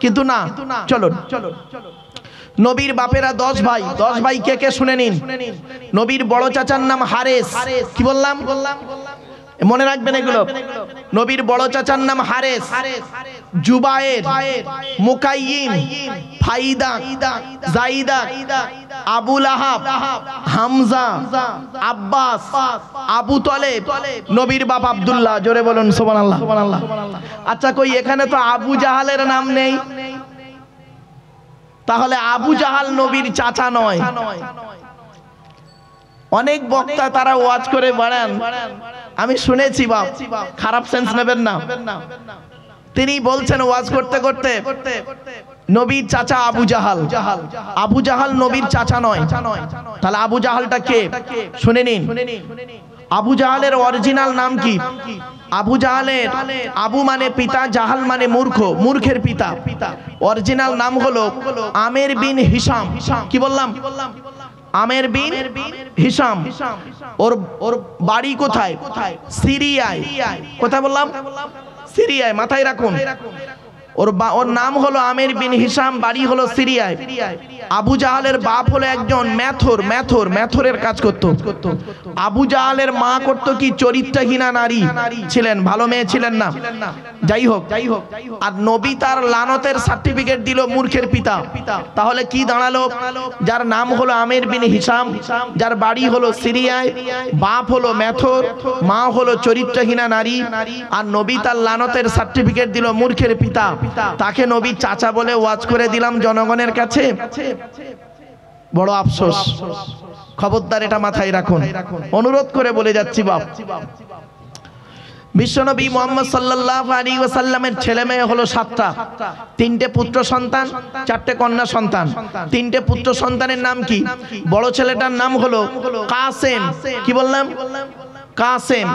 কিন্তু না। চলুন, নবীর বাপেরা 10 ভাই। 10 ভাই কে কে শুনে নিন। নবীর বড় চাচার নাম হারেস, কি বললাম? মনে রাখবেন এগুলো। নবীর বড় চাচার নাম হারেস, জুবায়ের, মুকাইয়িম, ফাইদা, জাইদা, আবু লাহাব, হামজা, আব্বাস, আবু তলেব, নবীর বাপ আব্দুল্লাহ। জোরে বলুন সুবহানাল্লাহ। আচ্ছা, কই এখানে তো আবু জাহালের নাম নেই, তাহলে আবু জাহাল নবীর চাচা নয়। অনেক বক্তা তারা ওয়াজ করে বেড়ান, আমি শুনেছি, বাপ খারাপ সেন্স নেবেন না। তিনি বলছেন ওয়াজ করতে করতে নবীর চাচা আবু জাহাল, আবু জাহাল নবীর চাচা নয়। তাহলে আবু জাহালটা কে শুনে নিন। আবু জাহালের অরিজিনাল নাম কি? আবু জাহালের, আবু মানে পিতা, জাহাল মানে মূর্খ, মূর্খের পিতা। অরিজিনাল নাম হলো আমের বিন হিশাম। কি বললাম? আমের বিন হিশাম। ওর বাড়ি কোথায়? সিরিয়ায়। কোথায় বললাম? সিরিয়ায়। মাথায় রাখুন, ওর নাম হলো আমের বিন হিশাম, বাড়ি হলো সিরিয়ায়। আবু জাহালের বাপ হলো একজন মেথরের কাজ করত। আবু জাহালের মা করত কি? চরিত্রহীনা নারী ছিলেন, ভালো মেয়ে ছিলেন না। যাই হোক, আর নবী তার লানতের সার্টিফিকেট দিল মূর্খের পিতা। তাহলে কি দাঁড়ালো? যার নাম হলো আমের বিন হিশাম, যার বাড়ি হলো সিরিয়ায়, বাপ হলো মেথর, মা হলো চরিত্রহীনা নারী, আর নবী তার লানতের সার্টিফিকেট দিল মূর্খের পিতা। তাকে নবী চাচা বলে ওয়াজ করে দিলাম জনগণের কাছে। বড় আফসোস। খবরদার এটা মাথায় রাখুন, অনুরোধ করে বলে যাচ্ছি বাপ। বিশ্বনবী মুহাম্মদ সাল্লাল্লাহু আলাইহি ওয়াসাল্লামের ছেলে মেয়ে হলো 7টা। 3টে পুত্র সন্তান, 4টে কন্যা সন্তান। 3টে পুত্র সন্তানের নাম কি? বড় ছেলেটার নাম হলো কাসেম। কি বললাম? কাসেম।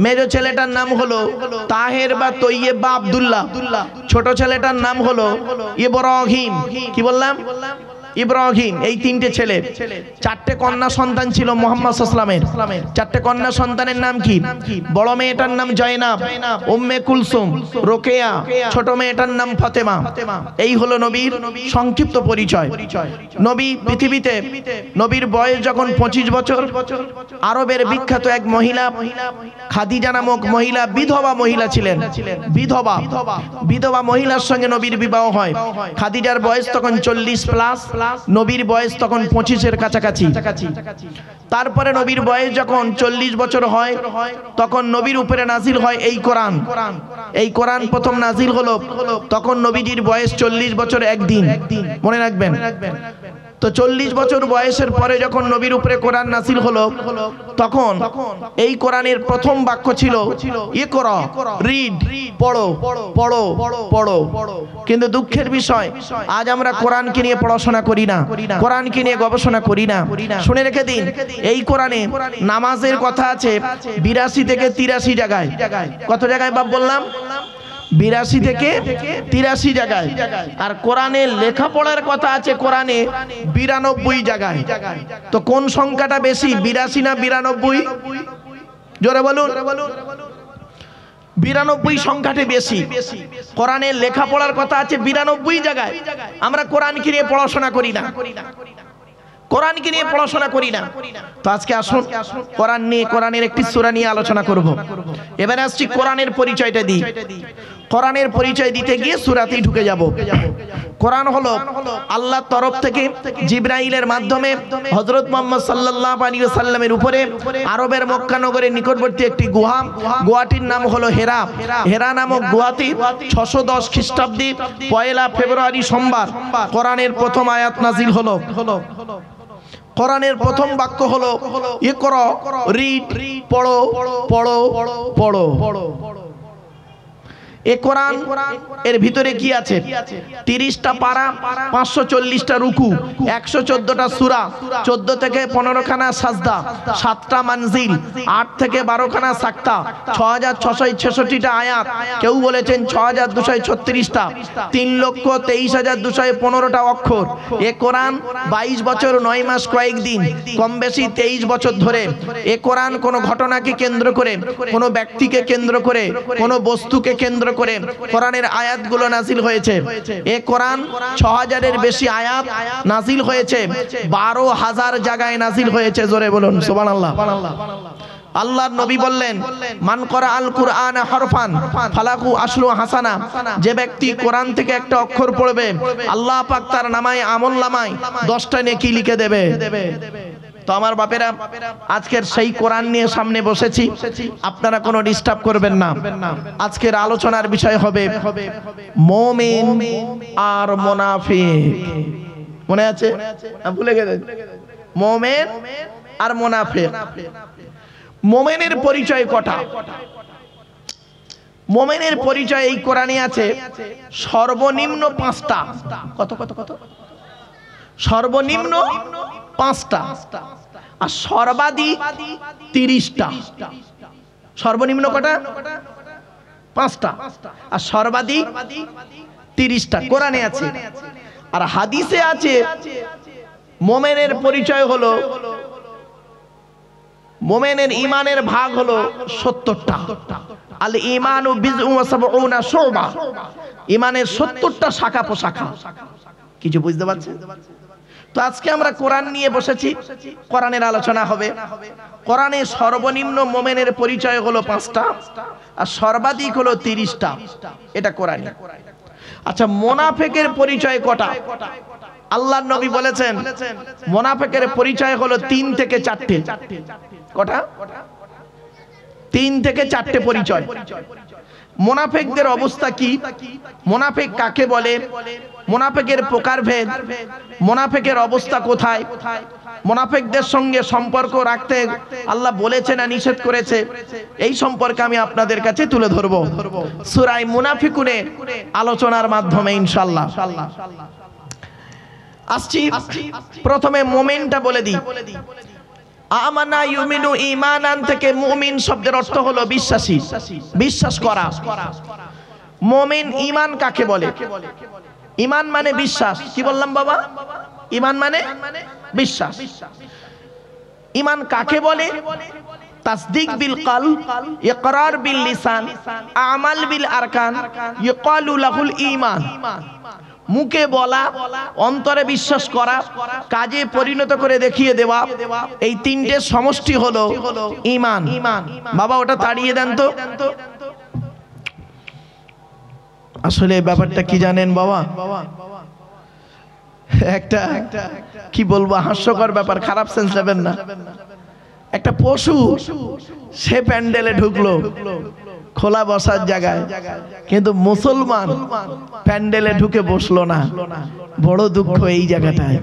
মেজো ছেলেটার নাম হলো তাহের বা তৈয়েব বা আব্দুল্লাহ। ছোট ছেলেটার নাম হলো ইব্রাহিম। কি বললাম? ইব্রাহিম। এই 3টে ছেলে। 4টে কন্যা সন্তান ছিল মুহাম্মদ সাল্লাল্লাহু আলাইহি ওয়াসাল্লামের। 4টে কন্যা সন্তানের নাম কি? বড় মেয়েটার নাম জয়নাব, উম্মে কুলসুম, রোকেয়া। ছোট মেয়েটার নাম ফাতেমা। এই হলো নবীর সংক্ষিপ্ত পরিচয়। নবী পৃথিবীতে, নবীর বয়স যখন 25 বছর, আরবের বিখ্যাত এক মহিলা খাদিজা নামক মহিলা, বিধবা মহিলা ছিলেন। বিধবা মহিলার সঙ্গে নবীর বিবাহ হয়। খাদিজার বয়স তখন 40+। নবীর বয়স তখন 25-এর কাছাকাছি। তারপরে নবীর বয়স যখন 40 বছর হয় তখন নবীর উপরে নাজিল হয় এই কোরআন। এই কোরআন প্রথম নাজিল হলো তখন নবীজির বয়স 40 বছর একদিন, মনে রাখবেন। তো 40 বছর বয়সের পরে যখন নবীর উপরে কোরআন নাজিল হলো তখন এই কোরআনের প্রথম বাক্য ছিল ইকরা, রিড, পড়ো পড়ো পড়ো। কিন্তু দুঃখের বিষয় আজ আমরা কোরআনকে নিয়ে পড়াশোনা করি না, কোরআনকে নিয়ে গবেষণা করি না। শুনে রেখে দিন, এই কোরআনে নামাজের কথা আছে 82 থেকে 83 জায়গায়। কত জায়গায় বাপ বললাম? 82 থেকে 83 জায়গায়। আর কোরআনে লেখাপড়ার কথা আছে কোরআনে 92 জায়গায়। তো কোন সংখ্যাটা বেশি, 82 না 92? জোরে বলুন। 92 সংখ্যাটি বেশি। কোরআনের লেখাপড়ার কথা আছে 92 জায়গায়। আমরা কোরআনকে নিয়ে পড়াশোনা করি না, কোরআনকে নিয়ে পড়াশোনা করি না। তো আজকে আসুন কোরআন নিয়ে, কোরআনের একটি সূরা নিয়ে আলোচনা করব। এবারে আসছি কোরআনের পরিচয়টা দিই। কোরআনের পরিচয় দিতে গিয়ে সূরাতেই ঢুকে যাব। কোরআন হলো আল্লাহর তরফ থেকে জিবরাইলের মাধ্যমে হযরত মুহাম্মদ সাল্লাল্লাহু আলাইহি ওয়াসাল্লামের উপরে আরবের মক্কা নগরের নিকটবর্তী একটি গুহা, গুহাটির নাম হলো হেরা। হেরা নামক গুহাতে 610 খ্রিস্টাব্দে 1 ফেব্রুয়ারি সোমবার কোরআনের প্রথম আয়াত নাজিল হলো। কোরআনের প্রথম বাক্য হলো ইকরা, রিড, পড়ো পড়ো পড়ো। এ কোরআন এর ভিতরে কি আছে? 30টা পারা, 540টা রুকু, 114টা সূরা, 14 থেকে 15 খানা সাজদা, 7টা মানজিল, 8 থেকে 12 খানা সাক্তা, 6666টা আয়াত, কেউ বলেছেন 6236টা, 3,23,215টা অক্ষর। এ কোরআন 22 বছর 9 মাস কয়েকদিন, কম বেশি 23 বছর ধরে এ কোরআন কোন ঘটনাকে কেন্দ্র করে, কোন ব্যক্তিকে কেন্দ্র করে, কোন বস্তুকে কেন্দ্র করে কোরআনের আয়াতগুলো নাজিল হয়েছে। এ কোরআন 6000-এর বেশি আয়াত নাজিল হয়েছে, 12,000 জায়গায় নাজিল হয়েছে। জোরে বলুন সুবহানাল্লাহ। আল্লাহর নবী বললেন, মান করা আল কুরআন হরফান ফালাহু আশরু হাসানা। যে ব্যক্তি কোরআন থেকে একটা অক্ষর পড়বে আল্লাহ পাক তার নামায়, আমল নামায় 10টা নেকি লিখে দেবে। তো আমার বাপেরা, আজকের সেই কোরআন নিয়ে সামনে বসেছি, আপনারা কোনো ডিস্টার্ব করবেন না। আজকের আলোচনার বিষয় হবে মুমিন আর মুনাফিক। মনে আছে? ভুলে গেলেন? মুমিন আর মুনাফিক। মুমিনের পরিচয় কটা? মুমিনের পরিচয় এই কোরআনে আছে সর্বনিম্ন 5টা। কত কত কত? সর্বনিম্ন 5টা আর সর্বাধিক 30টা। সর্বনিম্ন কটা? 5টা আর সর্বাধিক 30টা কোরআনে আছে। আর হাদিসে আছে মুমিনের পরিচয় হলো, মুমিনের ঈমানের ভাগ হলো 70টা। আল ঈমানু বিজউন ওয়া সাবউনা শুবা। ঈমানের 70টা শাখা প্রশাখা। কিছু বুঝতে পারছেন? তো আজকে আমরা কোরআন নিয়ে বসেছি, কোরআনের আলোচনা হবে। কোরআনে সর্বনিম্ন মুমিনের পরিচয় হলো 5টা আর সর্বাধিক হলো 30টা। এটা কোরআন। আচ্ছা, মুনাফিকের পরিচয় কটা? আল্লাহর নবী বলেছেন মুনাফিকের পরিচয় হলো 3 থেকে 4টে। কটা? 3 থেকে 4টে পরিচয়। মুনাফিকদের অবস্থা কি? মুনাফিক কাকে বলে? মুনাফিকের প্রকারভেদ, মুনাফিকের অবস্থা কোথায়, মুনাফিকদের সঙ্গে সম্পর্ক রাখতে আল্লাহ বলেছে না নিষেধ করেছে, এই সম্পর্কে আমি আপনাদের কাছে তুলে ধরব সূরা মুনাফিকুনে আলোচনার মাধ্যমে ইনশাআল্লাহ। আসছি প্রথমে মুমিনটা বলে দিই। আমানা ইউমিনু ঈমানান থেকে মুমিন শব্দের অর্থ হলো বিশ্বাসী, বিশ্বাস করা। মুমিন ঈমান কাকে বলে? ঈমান মানে বিশ্বাস। কি বললাম বাবা? ঈমান মানে বিশ্বাস। ঈমান কাকে বলে? তাসদীক বিল কলব, ইকরার বিল লিসান, আমাল বিল আরকান, ইকালু লাহুল ঈমান। মুখে বলা, অন্তরে বিশ্বাস করা, কাজে পরিণত করে দেখিয়ে দেওয়া, এই 3টে সমষ্টি হলো ঈমান। বাবা ওটা তাড়িয়ে দেন তো। আসলে ব্যাপারটা কি জানেন বাবা? একটা কি বলবো হাস্যকর ব্যাপার, খারাপ সেন্স নেবেন না। একটা পশু সে প্যান্ডেলে ঢুকলো খোলা বসার জায়গায়, কিন্তু মুসলমান প্যান্ডেলে ঢুকে বসলো না। বড় দুঃখ এই জায়গাটায়।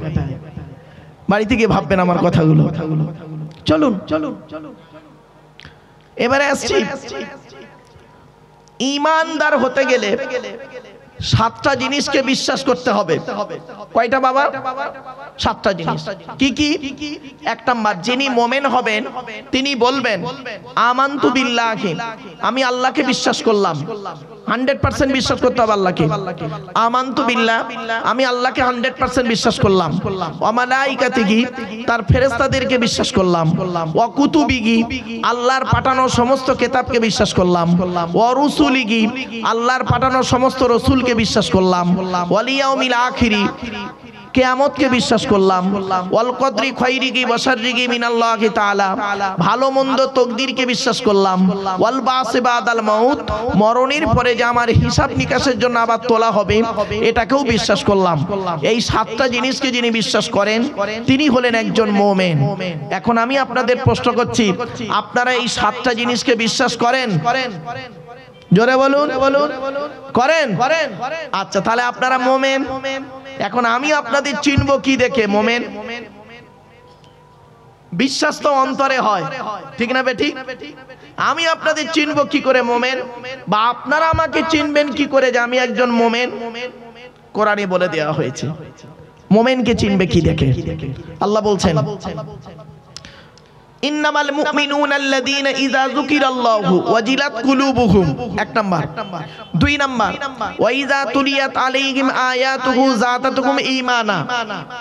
বাড়ি থেকে ভাববেন আমার কথাগুলো। চলুন এবারে আসছি, ঈমানদার হতে গেলে 7টা জিনিসকে বিশ্বাস করতে হবে। কয়টা বাবা? 7টা জিনিস। কি কি? 1 নাম্বার, যিনি মুমিন হবেন তিনি বলবেন আমানতু বিল্লাহি, আমি আল্লাহকে বিশ্বাস করলাম। 100% বিশ্বাস করতে হবে আল্লাহকে। আমানতু বিল্লাহ, আমি আল্লাহকে 100% বিশ্বাস করলাম। ওয়া মালাইকাতিহি, তার ফেরেশতাদেরকে বিশ্বাস করলাম। ওয়া কুতুবিহি, আল্লাহর পাঠানো সমস্ত কিতাবকে বিশ্বাস করলাম। ওয়া রুসুলিহি, আল্লাহর পাঠানো সমস্ত রাসূলকে বিশ্বাস করলাম। ওয়াল ইয়াউমিল আখিরি, কিয়ামতকে বিশ্বাস করলাম। ওয়াল কদরি খাইরিহি ওয়া শাররিহি মিনাল্লাহি তাআলা, ভালো মন্দ তকদিরকে বিশ্বাস করলাম। ওয়াল বাসি বাদাল মাউত, মরণের পরে যে আমার হিসাব নিকাশের জন্য আবার তোলা হবে এটাকেও বিশ্বাস করলাম। এই 7টা জিনিসকে যিনি বিশ্বাস করেন তিনি হলেন একজন মুমিন। এখন আমি আপনাদের প্রশ্ন করছি, আপনারা এই 7টা জিনিসকে বিশ্বাস করেন? জোরে বলুন। করেন? আচ্ছা, তাহলে আপনারা মুমিন। এখন আমি আপনাদের চিনব কি দেখে মুমিন? বিশ্বাস তো অন্তরে হয়, ঠিক না বেঠিক? আমি আপনাদের চিনব কি করে মুমিন, বা আপনারা আমাকে চিনবেন কি করে যে আমি একজন মুমিন? কোরআনে বলে দেওয়া হয়েছে মুমিনকে চিনবে কি দেখে। আল্লাহ বলছেন ইন্নামাল মুমিনুনা আল্লাযীনা ইযা যুকিরাল্লাহু ওয়াজিলাত কুলুবুহুম। 1 নাম্বার। 2 নাম্বার, ওয়া ইযা তুলিয়াত আলাইহিম আয়াতুহু যাতাতুহুম ঈমানা।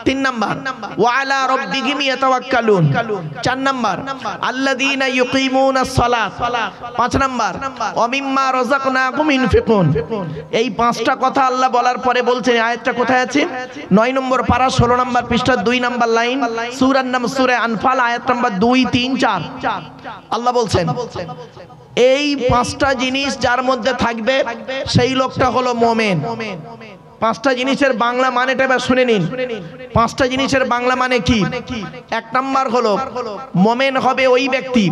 3 নাম্বার, ওয়া আলা রাব্বিহিম ইয়াতাওয়াক্কালুন। 4 নাম্বার, আল্লাযীনা ইউকিমুনাস সালাত। 5 নাম্বার, ওয়া মিম্মা রাযাকনাহুম ইনফিকুন। এই 5টা কথা আল্লাহ বলার পরে বলছেন, আয়াতটা কোথায় আছে? 9 নম্বর পারা 16 নম্বর পৃষ্ঠা 2 নম্বর লাইন, সূরার নাম সূরা আনফাল, আয়াত নাম্বার 2, 3, 4। আল্লাহ বলছেন এই 5টা জিনিস যার মধ্যে থাকবে সেই লোকটা হলো মুমিন। 5টা জিনিসের বাংলা মানেটা এবার শুনে নিন। 5টা জিনিসের বাংলা মানে কি? 1 নাম্বার হলো মুমিন হবে ওই ব্যক্তি,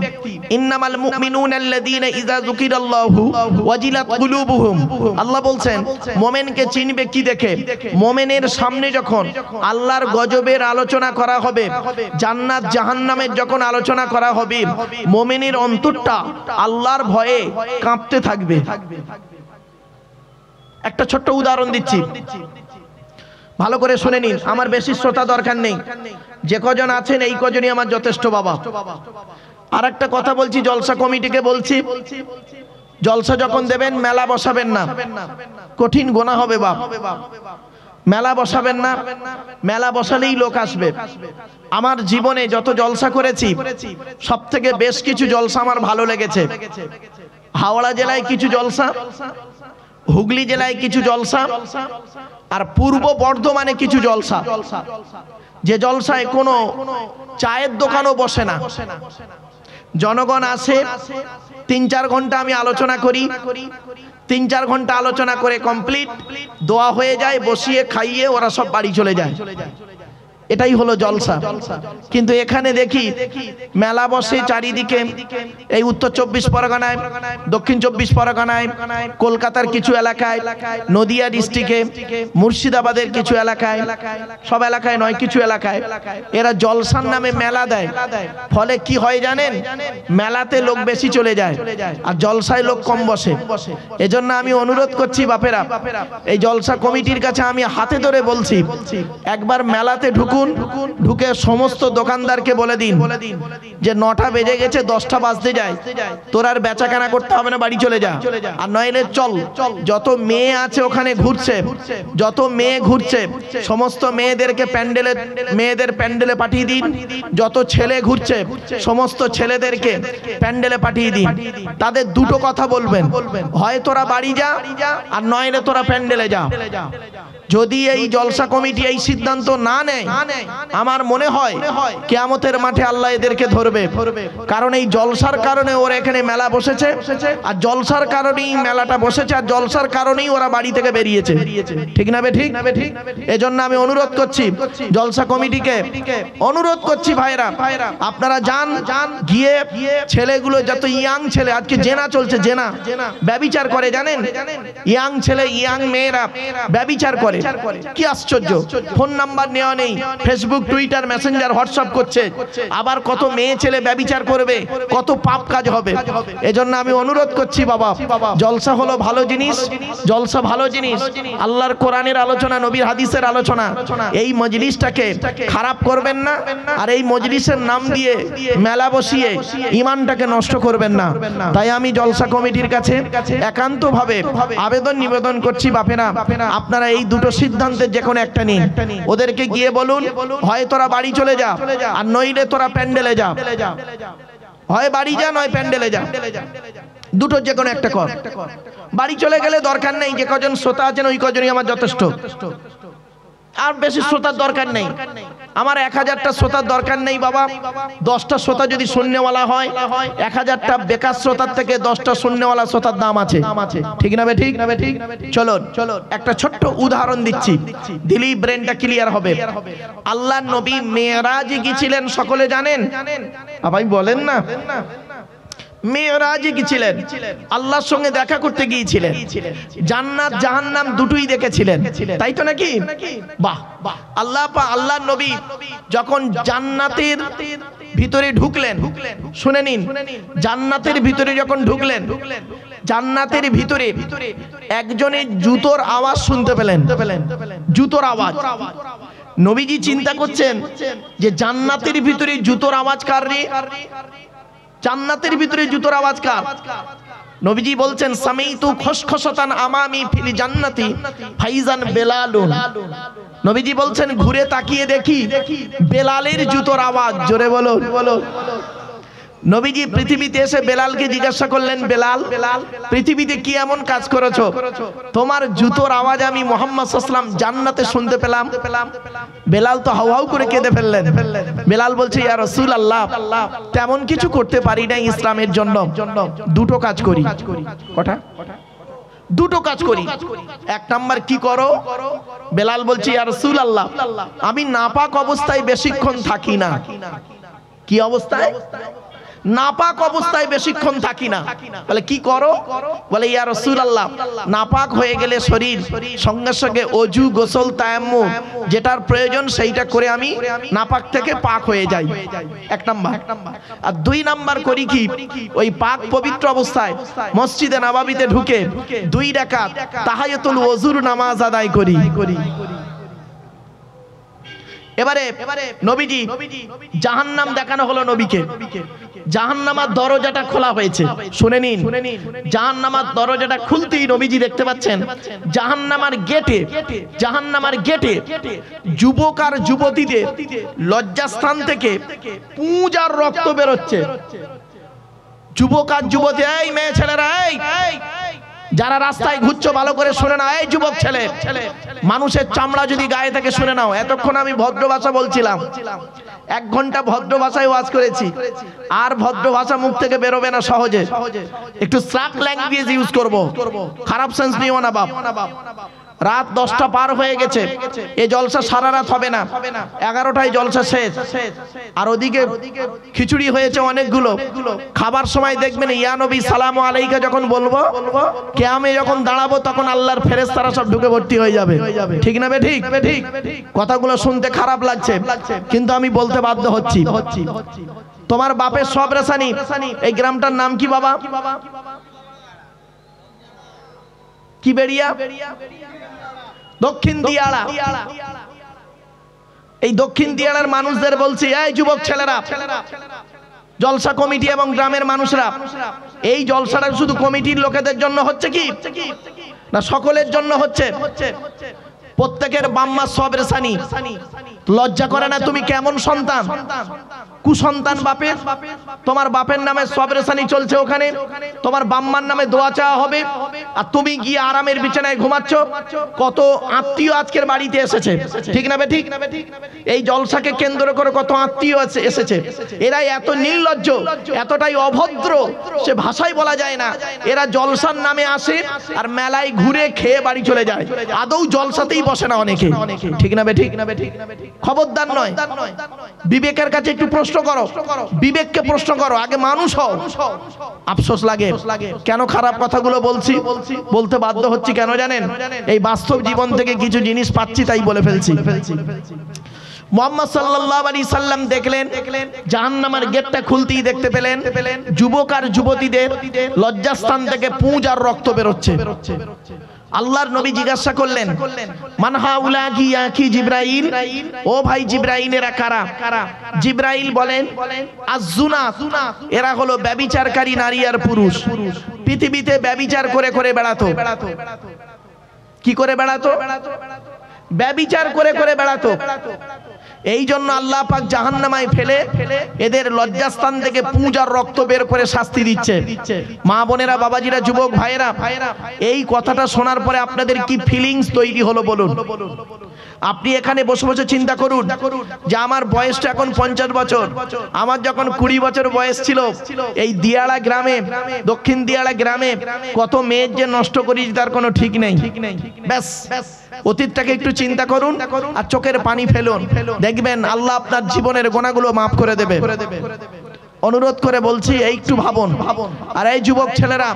ইন্নামাল মুমিনুনা আল্লাযীনা ইযা যুকিরাল্লাহু ওয়াজিলাত কুলুবুহুম। আল্লাহ বলছেন মুমিনকে চিনবে কি দেখে? মুমিনের সামনে যখন আল্লাহর গজবের আলোচনা করা হবে, জান্নাত জাহান্নামের যখন আলোচনা করা হবে, মুমিনের অন্তরটা আল্লাহর ভয়ে কাঁপতে থাকবে। একটা ছোট্ট উদাহরণ দিচ্ছি, ভালো করে শুনে নিন। আমার বেশি শ্রোতা দরকার নেই, যে কজন আছেন এই কজনই আমার যথেষ্ট বাবা। আর একটা কথা বলছি, জলসা কমিটিকে বলছি, জলসা যখন দেবেন মেলা বসাবেন না, কঠিন গোনা হবে বাপ। মেলা বসাবেন না, মেলা বসালেই লোক আসবে। আমার জীবনে যত জলসা করেছি সব থেকে বেশ কিছু জলসা আমার ভালো লেগেছে। হাওড়া জেলায় কিছু জলসা, হুগলি জেলায় কিছু জলসা, আর পূর্ব বর্ধমানে কিছু জলসা। যে জলসায় কোনো চায়ের দোকানও বসে না, জনগণ আসে, 3-4 ঘন্টা আমি আলোচনা করি, 3-4 ঘন্টা আলোচনা করে কমপ্লিট, দোয়া হয়ে যায়, বসিয়ে খাইয়ে ওরা সব বাড়ি চলে যায়। এটাই হলো জলসা। কিন্তু এখানে দেখি মেলা বসে চারিদিকে, এই উত্তর 24 পরগনায়, দক্ষিণ 24 পরগনায়, কলকাতার কিছু এলাকায়, নদিয়া ডিস্ট্রিক্টে, মুর্শিদাবাদের কিছু এলাকায়, সব এলাকায় নয় কিছু এলাকায় এরা জলসার নামে মেলা দেয়। ফলে কি হয় জানেন? মেলাতে লোক বেশি চলে যায় আর জলসায় লোক কম বসে। এজন্য আমি অনুরোধ করছি বাপেরা, এই জলসা কমিটির কাছে আমি হাতে ধরে বলছি, একবার মেলাতে ঢুকুন, ঢুকে সমস্ত দোকানদারকে বলে দিন যে 9টা বেজে গেছে, 10টা বাজতে যায়, তোর আর বেচাকেনা করতে হবে না, বাড়ি চলে যা। আর নইলে চল, যত মেয়ে আছে ওখানে ঘুরছে, যত মেয়ে ঘুরছে সমস্ত মেয়েদেরকে মেয়েদের প্যান্ডেলে পাঠিয়ে দিন, যত ছেলে ঘুরছে সমস্ত ছেলেদেরকে প্যান্ডেলে পাঠিয়ে দিন। তাদের দুটো কথা বলবেন, হয় তোরা বাড়ি যা আর নইলে তোরা প্যান্ডেলে যা। যদি এই জলসা কমিটি এই সিদ্ধান্ত না নেয় আমার মনে হয় কিয়ামতের মাঠে আল্লাহ এদেরকে ধরবে, কারণ এই জলসার কারণে ওরা এখানে মেলা বসেছে, আর জলসার কারণেই মেলাটা বসেছে, আর জলসার কারণেই ওরা বাড়ি থেকে বেরিয়েছে। ঠিক না ঠিক? এজন্য আমি অনুরোধ করছি জলসা কমিটিকে, অনুরোধ করছি ভাইরা, আপনারা যান, গিয়ে ছেলেগুলো যত ইয়াং ছেলে, আজকে জেনা চলছে, জেনা ব্যভিচার করে, জানেন? ইয়াং ছেলে ইয়াং মেয়েরা ব্যভিচার করে, কি আশ্চর্য! ফোন নাম্বার নেওয়া নেই, ফেসবুক টুইটার মেসেঞ্জার হোয়াটসঅ্যাপ করছে, আবার কত মেয়ে ছেলে ব্যভিচার করবে, কত পাপ কাজ হবে। এজন্য আমি অনুরোধ করছি বাবা, জলসা হলো ভালো জিনিস, জলসা ভালো জিনিস, আল্লাহর কোরআনের আলোচনা, নবীর হাদিসের আলোচনা, এই মজলিসটাকে খারাপ করবেন না, আর এই মজলিসের নাম দিয়ে মেলা বসিয়ে ঈমানটাকে নষ্ট করবেন না। তাই আমি জলসা কমিটির কাছে একান্তভাবে আবেদন নিবেদন করছি, বাপেরা আপনারা এই দুটো সিদ্ধান্তের যে কোনো একটা নিন। ওদেরকে গিয়ে বলুন, হয় তোরা বাড়ি চলে যা, আর নইলে তোরা প্যান্ডেলে যা, হয় বাড়ি যা নয় প্যান্ডেলে যা, দুটোর যে কোনো একটা কর। বাড়ি চলে গেলে দরকার নেই, যে কজন শ্রোতা আছেন ওই কজনই আমার যথেষ্ট, আর বেশি শ্রোতার দরকার নেই। আমার 1000টা শ্রোতার দরকার নেই বাবা, 10টা শ্রোতা যদি শূন্যওয়ালা হয়, 1000টা বেকার শ্রোতার থেকে 10টা শূন্যওয়ালা শ্রোতার দাম আছে। ঠিক না ঠিক? চলো একটা ছোট্ট উদাহরণ দিচ্ছি, দিলেই ব্রেনটা ক্লিয়ার হবে। আল্লাহর নবী মেরাজে গিয়েছিলেন, সকলে জানেন? ভাই বলেন না, মেরাজে গিয়েছিলেন, আল্লাহর সঙ্গে দেখা করতে গিয়েছিলেন, জান্নাত জাহান্নাম দুটোই দেখেছিলেন, তাই তো নাকি? বাহ! আল্লাহর নবী যখন জান্নাতের ভিতরে ঢুকলেন, শুনে নিন, জান্নাতের ভিতরে যখন ঢুকলেন, জান্নাতের ভিতরে একজনের জুতোর আওয়াজ শুনতে পেলেন, জুতোর আওয়াজ। নবীজি চিন্তা করছেন যে জান্নাতের ভিতরে জুতোর আওয়াজ কার রে? জান্নাতের ভিতরে জুতোর আওয়াজ কার? নবীজি বলছেন, সামাইতু খসখসাতান আমামি ফিল জান্নাতি ফাইজান বেলালুন। নবীজি বলছেন, ঘুরে তাকিয়ে দেখি বেলালের জুতোর আওয়াজ। জোরে বলো। নবীজি পৃথিবীতে এসে বেলালকে জিজ্ঞাসা করলেন, বেলাল, পৃথিবীতে কি এমন কাজ করেছো, তোমার জুতোর আওয়াজ আমি মুহাম্মদ সাল্লাল্লাহু আলাইহি ওয়াসাল্লাম জান্নাতে শুনতে পেলাম? বেলাল তো হাউ করে কেঁদে ফেললেন। বেলাল বলছে, ইয়া রাসূলুল্লাহ, তেমন কিছু করতে পারি না ইসলামের জন্য, দুটো কাজ করি। কটা? দুটো কাজ করি। এক নাম্বার কি করো? বেলাল বলছে, ইয়া রাসূলুল্লাহ, আমি নাপাক অবস্থায় বেশিক্ষণ থাকি না। কি অবস্থায়? নাপাক অবস্থায় বেশিক্ষণ থাকি না। বলে কি করো? বলে, ইয়া রাসূলুল্লাহ, নাপাক হয়ে গেলে শরীর সঙ্গে সঙ্গে ওযু, গোসল, তায়াম্মুম যেটার প্রয়োজন সেইটা করে আমি নাপাক থেকে পাক হয়ে যাই। এক নাম্বার। আর 2 নাম্বার করি কি, ওই পাক পবিত্র অবস্থায় মসজিদে নববীতে ঢুকে 2 রাকাত তাহিয়াতুল ওযুর নামাজ আদায় করি। এবারে নবীজি জাহান্নাম দেখানো হলো নবীকে, জাহান্নামের দরজাটা খোলা হয়েছে। শুনে নিন, জাহান্নামের দরজাটা খুলতেই নবীজি দেখতে পাচ্ছেন জাহান্নামের গেটে যুবক আর যুবতীদের লজ্জাস্থান থেকে পুঁজ আর রক্ত বেরোচ্ছে। যুবক আর যুবতী, এই মেয়ে ছেলেরা, এই যারা রাস্তায় ঘুরছো ভালো করে শুনে নাও, এই যুবক ছেলে, মানুষের চামড়া যদি গায়ে থেকে শুনে নাও। এতক্ষণ আমি ভদ্র ভাষা বলছিলাম, 1 ঘন্টা ভদ্র ভাষায় ওয়াজ করেছি, আর ভদ্র ভাষা মুখ থেকে বেরোবে না সহজে। একটু স্লাক ল্যাঙ্গুয়েজ ইউজ করব, খারাপ সেন্স নিও না বাপ। রাত 10টা পার হয়ে গেছে, এই জলসা সারা রাত হবে না, 11টায় জলসা শেষ। আর ওদিকে খিচুড়ি হয়েছে অনেকগুলো। খাবার সময় দেখবেন ইয়া নবী সালামু আলাইকা যখন বলবো, কিয়ামে যখন দাঁড়াবো, তখন আল্লাহর ফেরেশতারা সব ঢুকে ভর্তি হয়ে যাবে। ঠিক না ঠিক? কথাগুলো শুনতে খারাপ লাগছে, কিন্তু আমি বলতে বাধ্য হচ্ছি। তোমার বাপের সব রেশানি। এই গ্রামটার নাম কি বাবা? কি বেড়িয়া? দক্ষিণ দিয়াড়া। এই দক্ষিণ দিয়াড়ার মানুষদের বলছি, এই যুবক ছেলেরা, জলসা কমিটি এবং গ্রামের মানুষরা, এই জলসাটা শুধু কমিটির লোকেদের জন্য হচ্ছে কি না সকলের জন্য হচ্ছে? প্রত্যেকের বাম্মা সবের সানি। লজ্জা করে না? তুমি কেমন সন্তান, কুসন্তান বাপের। তোমার বাপের নামে সবের সানি চলছে, ওখানে তোমার বাম্মার নামে দোয়া চাওয়া হবে, আর তুমি গিয়ে আরামের বিছানায় ঘুমাচ্ছ। কত আত্মীয় আজকের বাড়িতে এসেছে, ঠিক না ঠিক? এই জলসাকে কেন্দ্র করে কত আত্মীয় এসেছে। এরা এত নির্লজ্জ, এতটাই অভদ্র, সে ভাষায় বলা যায় না। এরা জলসার নামে আসে আর মেলায় ঘুরে খেয়ে বাড়ি চলে যায়, আদৌ জলসাতেই বসে না অনেকে, ঠিক না ঠিক? খবরদার নয়। বিবেকের কাছে একটু প্রশ্ন করো, বিবেককে প্রশ্ন করো, আগে মানুষ হও। আফসোস লাগে কেন খারাপ কথাগুলো বলছি, বলতে বাধ্য হচ্ছি কেন জানেন? এই বাস্তব জীবন থেকে কিছু জিনিস পাচ্ছি, তাই বলে ফেলছি। মুহাম্মদ সাল্লাল্লাহু আলাইহি সাল্লাম দেখলেন জাহান্নামের গেটটা খুলতেই দেখতে পেলেন যুবক আর যুবতীদের লজ্জাস্থান থেকে পুঁজ আর রক্ত বেরোচ্ছে। আল্লাহর নবী জিজ্ঞাসা করলেন, মান হাউলা কি ইয়া কি জিবরাইল, ও ভাই জিবরাইলেরা কারা? জিবরাইল বলেন, আজ-জুনাত, এরা হলো ব্যভিচারকারী নারী আর পুরুষ। পৃথিবীতে ব্যভিচার করে করে বেড়াতো। কি করে বেড়াতো? ব্যভিচার করে করে বেড়াতো। এই জন্য আল্লাহ পাক জাহান্নামায় ফেলে এদের লজ্জাস্থান থেকে পুঁজ আর রক্ত বের করে শাস্তি দিচ্ছে। মা বোনেরা, বাবাজিরা, যুবক ভাইয়েরা, এই কথাটা শোনার পরে আপনাদের কি ফিলিংস তৈরি হলো বলুন? আপনি এখানে বসে বসে চিন্তা করুন যে আমার বয়সটা এখন 50 বছর, আমার যখন 20 বছর বয়স ছিল, এই দিয়াড়া গ্রামে, দক্ষিণ দিয়াড়া গ্রামে কত মেয়ের যে নষ্ট করি তার কোনো ঠিক নেই। ব্যাস অতীতটাকে একটু চিন্তা করুন আর চোখের পানি ফেলুন, দেখবেন আল্লাহ আপনার জীবনের গোনাগুলো মাফ করে দেবে। অনুরোধ করে বলছি, এই একটু ভাবুন। আর এই যুবক ছেলেরা,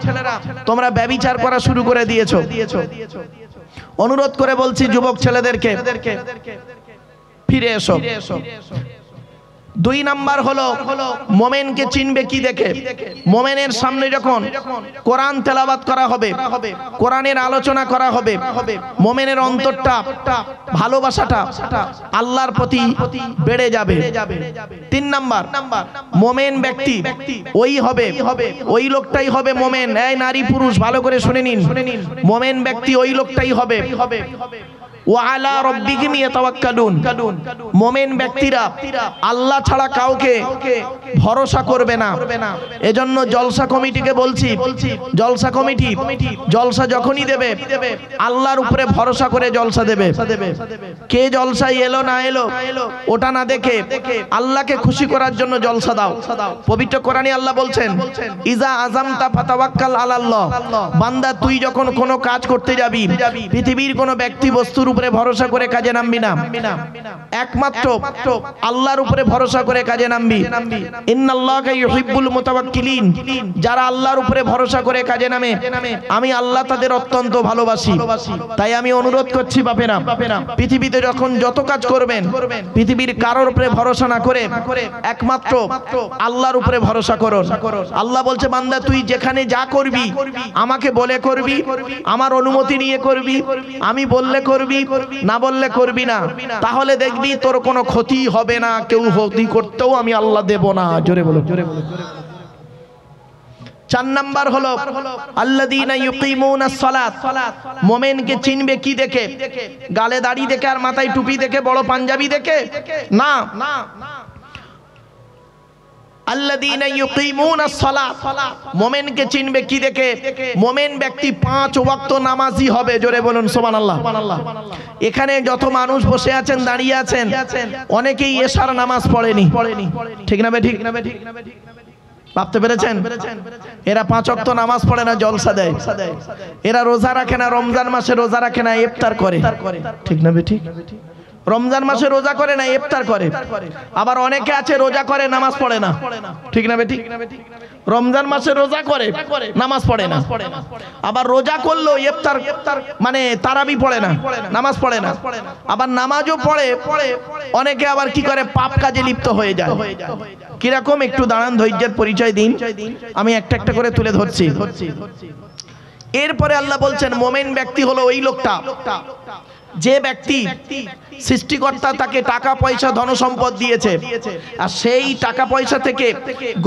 তোমরা ব্যভিচার করা শুরু করে দিয়েছো। অনুরোধ করে বলছি যুবক ছেলেদেরকে, ফিরে এসো। 2 নাম্বার হলো মোমেনকে চিনবে কি দেখে? মোমেনের সামনে যখন কোরআন তেলাওয়াত করা হবে, কোরআনের আলোচনা করা হবে, মোমেনের অন্তরটা, ভালোবাসাটা আল্লাহর প্রতি বেড়ে যাবে। 3 নাম্বার, মোমেন ব্যক্তি ওই হবে, ওই লোকটাই হবে মোমেন। এই নারী পুরুষ ভালো করে শুনে নিন, মোমেন ব্যক্তি ওই লোকটাই হবে ওয়া আলা রাব্বিহিম ইয়াতাওয়াক্কালুন। মুমিন ব্যক্তিরা আল্লাহ ছাড়া কাউকে ভরসা করবে না। এজন্য জলসা কমিটিকে বলছি, জলসা কমিটি জলসা যখনই দেবে আল্লাহর উপরে ভরসা করে জলসা দেবে। কে জলসায় এলো না এলো ওটা না দেখে আল্লাহকে খুশি করার জন্য জলসা দাও। পবিত্র কোরআনে আল্লাহ বলছেন, ইজা আযামতা ফাতাওয়াক্কাল আলাল্লাহ। বান্দা, তুই যখন কোনো কাজ করতে যাবি, পৃথিবীর কোনো ব্যক্তি বস্তুর উপরে ভরসা করে কাজে নামবি না, একমাত্র আল্লাহর উপরে ভরসা করে কাজে নামবি। ইন্নাল্লাহা ইউহিব্বুল মুতাওয়াক্কিলিন। যারা আল্লাহর উপরে ভরসা করে কাজে নামে, আমি আল্লাহ তাদের অত্যন্ত ভালোবাসি। তাই আমি অনুরোধ করছি বাপেরা, পৃথিবীতে যখন যত কাজ করবেন, পৃথিবীর কারোর উপরে ভরসা না করে একমাত্র আল্লাহর উপরে ভরসা করুন। আল্লাহ বলছে, বান্দা তুই যেখানে যা করবি আমাকে বলে করবি, আমার অনুমতি নিয়ে করবি, আমি বললে করবি, না বললে করবি না, তাহলে দেখবি তোর কোনো ক্ষতি হবে না, কেউ ক্ষতি করতেও আমি আল্লাহ দেব না। জোরে বলো, জোরে বলো। 4 নাম্বার হলো আল্লাযীনা ইউকিমুনাস সালাত। মুমিনকে চিনবে কি দেখে? গালে দাড়ি দেখে আর মাথায় টুপি দেখে, বড় পাঞ্জাবি দেখে না। আল্লাযীনা ইউকিমুনাস সালাত। মুমিনকে চিনবে কি দেখে? মুমিন ব্যক্তি 5 ওয়াক্ত নামাজি হবে। জোরে বলুন সুবহানাল্লাহ। এখানে যত মানুষ বসে আছেন, দাঁড়িয়ে আছেন, অনেকেই এশার নামাজ পড়েনি, ঠিক না ঠিক? ভাবতে পেরেছেন? এরা 5 ওয়াক্ত নামাজ পড়ে না, জলসা দেয়। এরা রোজা রাখে না, রমজান মাসে রোজা রাখে না, ইফতার করে, ঠিক না ঠিক? রমজান মাসে রোজা করে না, ইফতার করে। আবার অনেকে আছে রোজা করে নামাজ পড়ে না, ঠিক না ঠিক? রমজান মাসে রোজা করে নামাজ পড়ে না, আবার রোজা করলো ইফতার মানে তারাবি পড়ে না, নামাজ পড়ে না, আবার নামাজও পড়ে। অনেকে আবার কি করে, পাপ কাজে লিপ্ত হয়ে যায়। কিরকম? একটু দাঁড়ান, ধৈর্যের পরিচয় দিন, আমি একটা একটা করে তুলে ধরছি। এরপরে আল্লাহ বলছেন, মুমিন ব্যক্তি হলো ওই লোকটা যে ব্যক্তি সৃষ্টিকর্তা তাকে টাকা পয়সা ধন সম্পদ দিয়েছে, আর সেই টাকা পয়সা থেকে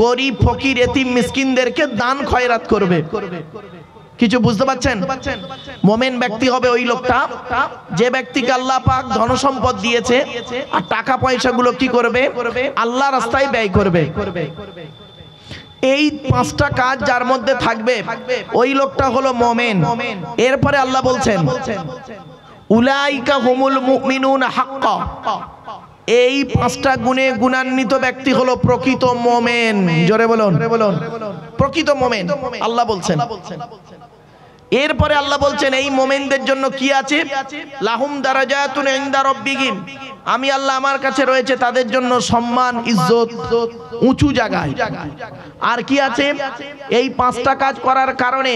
গরিব ফকির এতিম মিসকিনদেরকে দান খয়রাত করবে। কিছু বুঝতে পারছেন? মুমিন ব্যক্তি হবে ওই লোকটা যে ব্যক্তিকে আল্লাহ পাক ধন সম্পদ দিয়েছে আর টাকা পয়সাগুলো কি করবে? আল্লাহর রাস্তায় ব্যয় করবে। এই পাঁচটা কাজ যার মধ্যে থাকবে ওই লোকটা হলো মুমিন। এরপরে আল্লাহ বলছেন উলাইকা হুমুল মুমিনুনা হাক্কা। এই পাঁচটা গুণে গুণান্বিত ব্যক্তি হলো প্রকৃত মুমিন। জোরে বলুন, প্রকৃত মুমিন আল্লাহ বলছেন। এরপরে আল্লাহ বলছেন এই মুমিনদের জন্য কি আছে? লাহুম দারাজাতুন ইনদা রাব্বিহিম, আমি আল্লাহ আমার কাছে রয়েছে তাদের জন্য সম্মান, ইজ্জত, উঁচু জায়গায়। আর কি আছে? এই পাঁচটা কাজ করার কারণে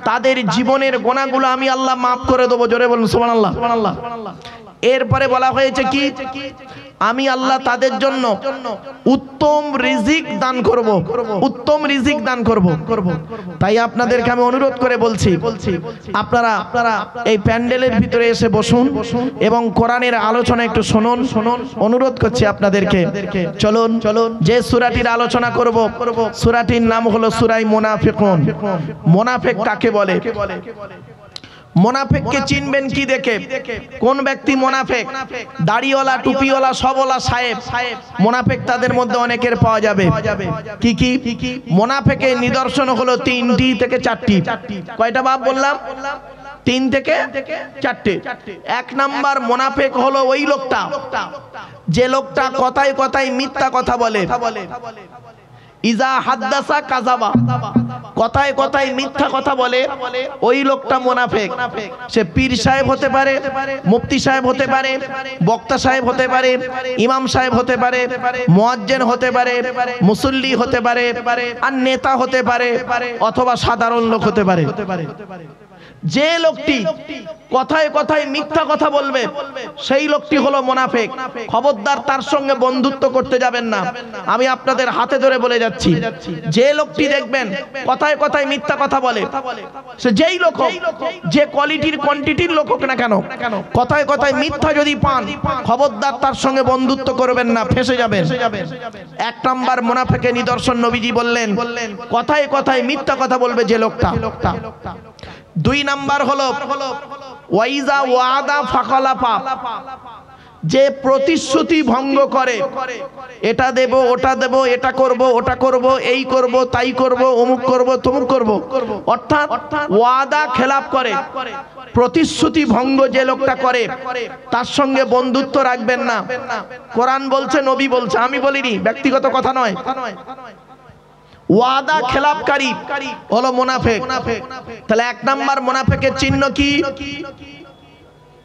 তাদের জীবনের গুনাহগুলো আমি আল্লাহ মাফ করে দেবো। জোরে বলুন সুবহানাল্লাহ। এরপরে বলা হয়েছে কি? আমি আল্লাহ তাদের জন্য উত্তম রিজিক দান করব, উত্তম রিজিক দান করব। তাই আপনাদেরকে আমি অনুরোধ করে বলছি আপনারা এই প্যান্ডেলের ভিতরে এসে বসুন এবং কোরআনের আলোচনা একটু শুনুন। অনুরোধ করছি আপনাদেরকে। চলুন যে সূরাটির আলোচনা করব সূরাটির নাম হলো সূরা মুনাফিকুন। মুনাফিক কাকে বলে? মুনাফিককে চিনবেন কি দেখে? কোন ব্যক্তি মুনাফিক? দাড়িওয়ালা, টুপিওয়ালা, সবওয়ালা, সাহেব। মুনাফিক তাদের মধ্যে অনেকের পাওয়া যাবে। কি কি মুনাফিকের নিদর্শন হলো 3টি থেকে 4টি। কয়টা বাপ বললাম? 3 থেকে 4টে। 1 নাম্বার মুনাফিক হলো ওই লোকটা যে লোকটা কথায় কথায় মিথ্যা কথা বলে। ইজা হাদ্দাসা কাযাবা, কথায় কথায় মিথ্যা কথা বলে, ওই লোকটা মুনাফিক। সে পীর সাহেব হতে পারে, মুফতি সাহেব হতে পারে, বক্তা সাহেব হতে পারে, ইমাম সাহেব হতে পারে, মুয়াজ্জিন হতে পারে, মুসল্লি হতে পারে, আর নেতা হতে পারে, অথবা সাধারণ লোক হতে পারে। যে লোকটি কথায় কথায় মিথ্যা কথা বলবে সেই লোকটি হলো মুনাফিক। খবরদার তার সঙ্গে বন্ধুত্ব করতে যাবেন না। আমি আপনাদের হাতে ধরে বলে যাচ্ছি, যে লোকটি দেখবেন কথায় কথায় মিথ্যা কথা বলে, সে যেই লোক হোক, যে কোয়ালিটির কোয়ান্টিটির লোক হোক না কেন, কথায় কথায় মিথ্যা যদি পান খবরদার তার সঙ্গে বন্ধুত্ব করবেন না, ফেঁসে যাবেন। 1 নাম্বার মুনাফিকের নিদর্শন নবীজি বললেন কথায় কথায় মিথ্যা কথা বলবে যে লোকটা। 2 নাম্বার হলো ওয়াইজা ওয়াদা ফাখালাফা, যে প্রতিশ্রুতি ভঙ্গ করে। এটা দেব, ওটা দেব, এটা করব, ওটা করব, এই করব, তাই করব, অমুক করব, তমুক করব, অর্থাৎ ওয়াদা খেলাপ করে। প্রতিশ্রুতি ভঙ্গ যে লোকটা করে তার সঙ্গে বন্ধুত্ব রাখবেন না। কোরআন বলছে, নবী বলছে, আমি বলিনি, ব্যক্তিগত কথা নয়। ওয়াদা খেলাপকারী হলো মুনাফিক। তাহলে 1 নাম্বার মুনাফিকের চিহ্ন কি?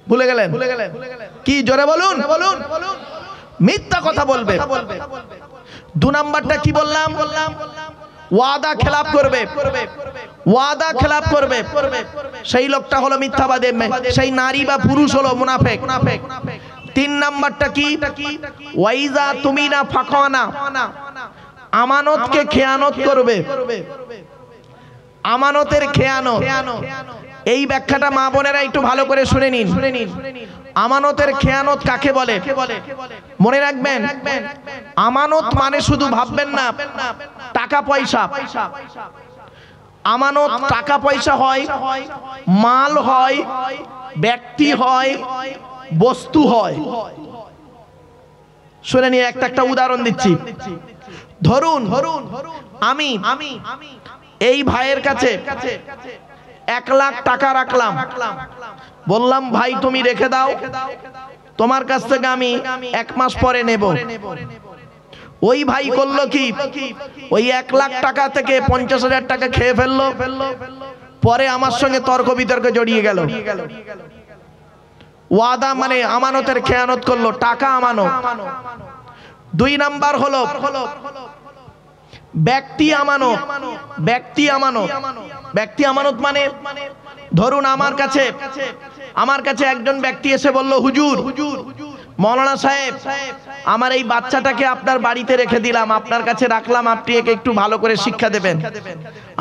ভুলে গেলেন? কি? জোরে বলুন। মিথ্যা কথা বলবে। 2 নাম্বারটা কি বললাম? ওয়াদা খেলাপ করবে। ওয়াদা খেলাপ করবে সেই লোকটা হলো মিথ্যাবাদী, সেই নারী বা পুরুষ হলো মুনাফিক। 3 নাম্বারটা কি? ওয়াইজা তুমিনা ফাখানা, আমানতকে খেয়ানত করবে। আমানতের খেয়ানত, এই ব্যাখ্যাটা মা বোনেরা একটু ভালো করে শুনে নিন। আমানতের খেয়ানত কাকে বলে মনে রাখবেন। আমানত মানে শুধু ভাববেন না টাকা পয়সা। আমানত টাকা পয়সা হয়, মাল হয়, ব্যক্তি হয়, বস্তু হয়। শুনে নিয়ে একটা উদাহরণ দিচ্ছি। ধরুন আমি এই ভাইয়ের কাছে 1 লাখ টাকা রাখলাম, বললাম ভাই তুমি রেখে দাও, তোমার কাছ থেকে আমি 1 মাস পরে নেব। ওই ভাই করলো কি, ওই 1 লাখ টাকা থেকে 50,000 টাকা খেয়ে ফেললো, পরে আমার সঙ্গে তর্ক বিতর্কে জড়িয়ে গেল। ওয়াদা মানে আমানতের খেয়ানত করলো, টাকা আমানত। 2 নাম্বার হলো ব্যক্তি আমানত। ব্যক্তি আমানত, ব্যক্তি আমানত মানে ধরুন আমার কাছে একজন ব্যক্তি এসে বলল, হুজুর, মৌলানা সাহেব, আমার এই বাচ্চাটাকে আপনার বাড়িতে রেখে দিলাম, আপনার কাছে রাখলাম, আপনি একে একটু ভালো করে শিক্ষা দেবেন।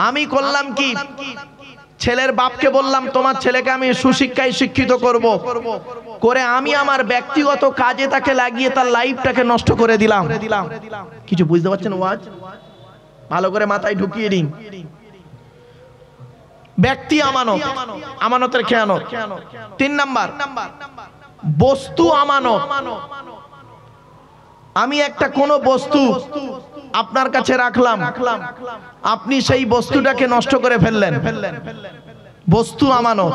আমি করলাম কি, ছেলের বাপকে বললাম তোমার ছেলেকে আমি সুশিক্ষায় শিক্ষিত করব, করে আমি আমার ব্যক্তিগত কাজে তাকে লাগিয়ে তার লাইফটাকে নষ্ট করে দিলাম। কিছু বুঝতে পারছেন? ওয়াজ ভালো করে মাথায় ঢুকিয়ে দিন। ব্যক্তি আমানত, আমানতের খেয়ানত। 3 নাম্বার বস্তু আমানত। আমি একটা কোনো বস্তু আপনার কাছে রাখলাম, আপনি সেই বস্তুটাকে নষ্ট করে ফেললেন, বস্তু আমানত।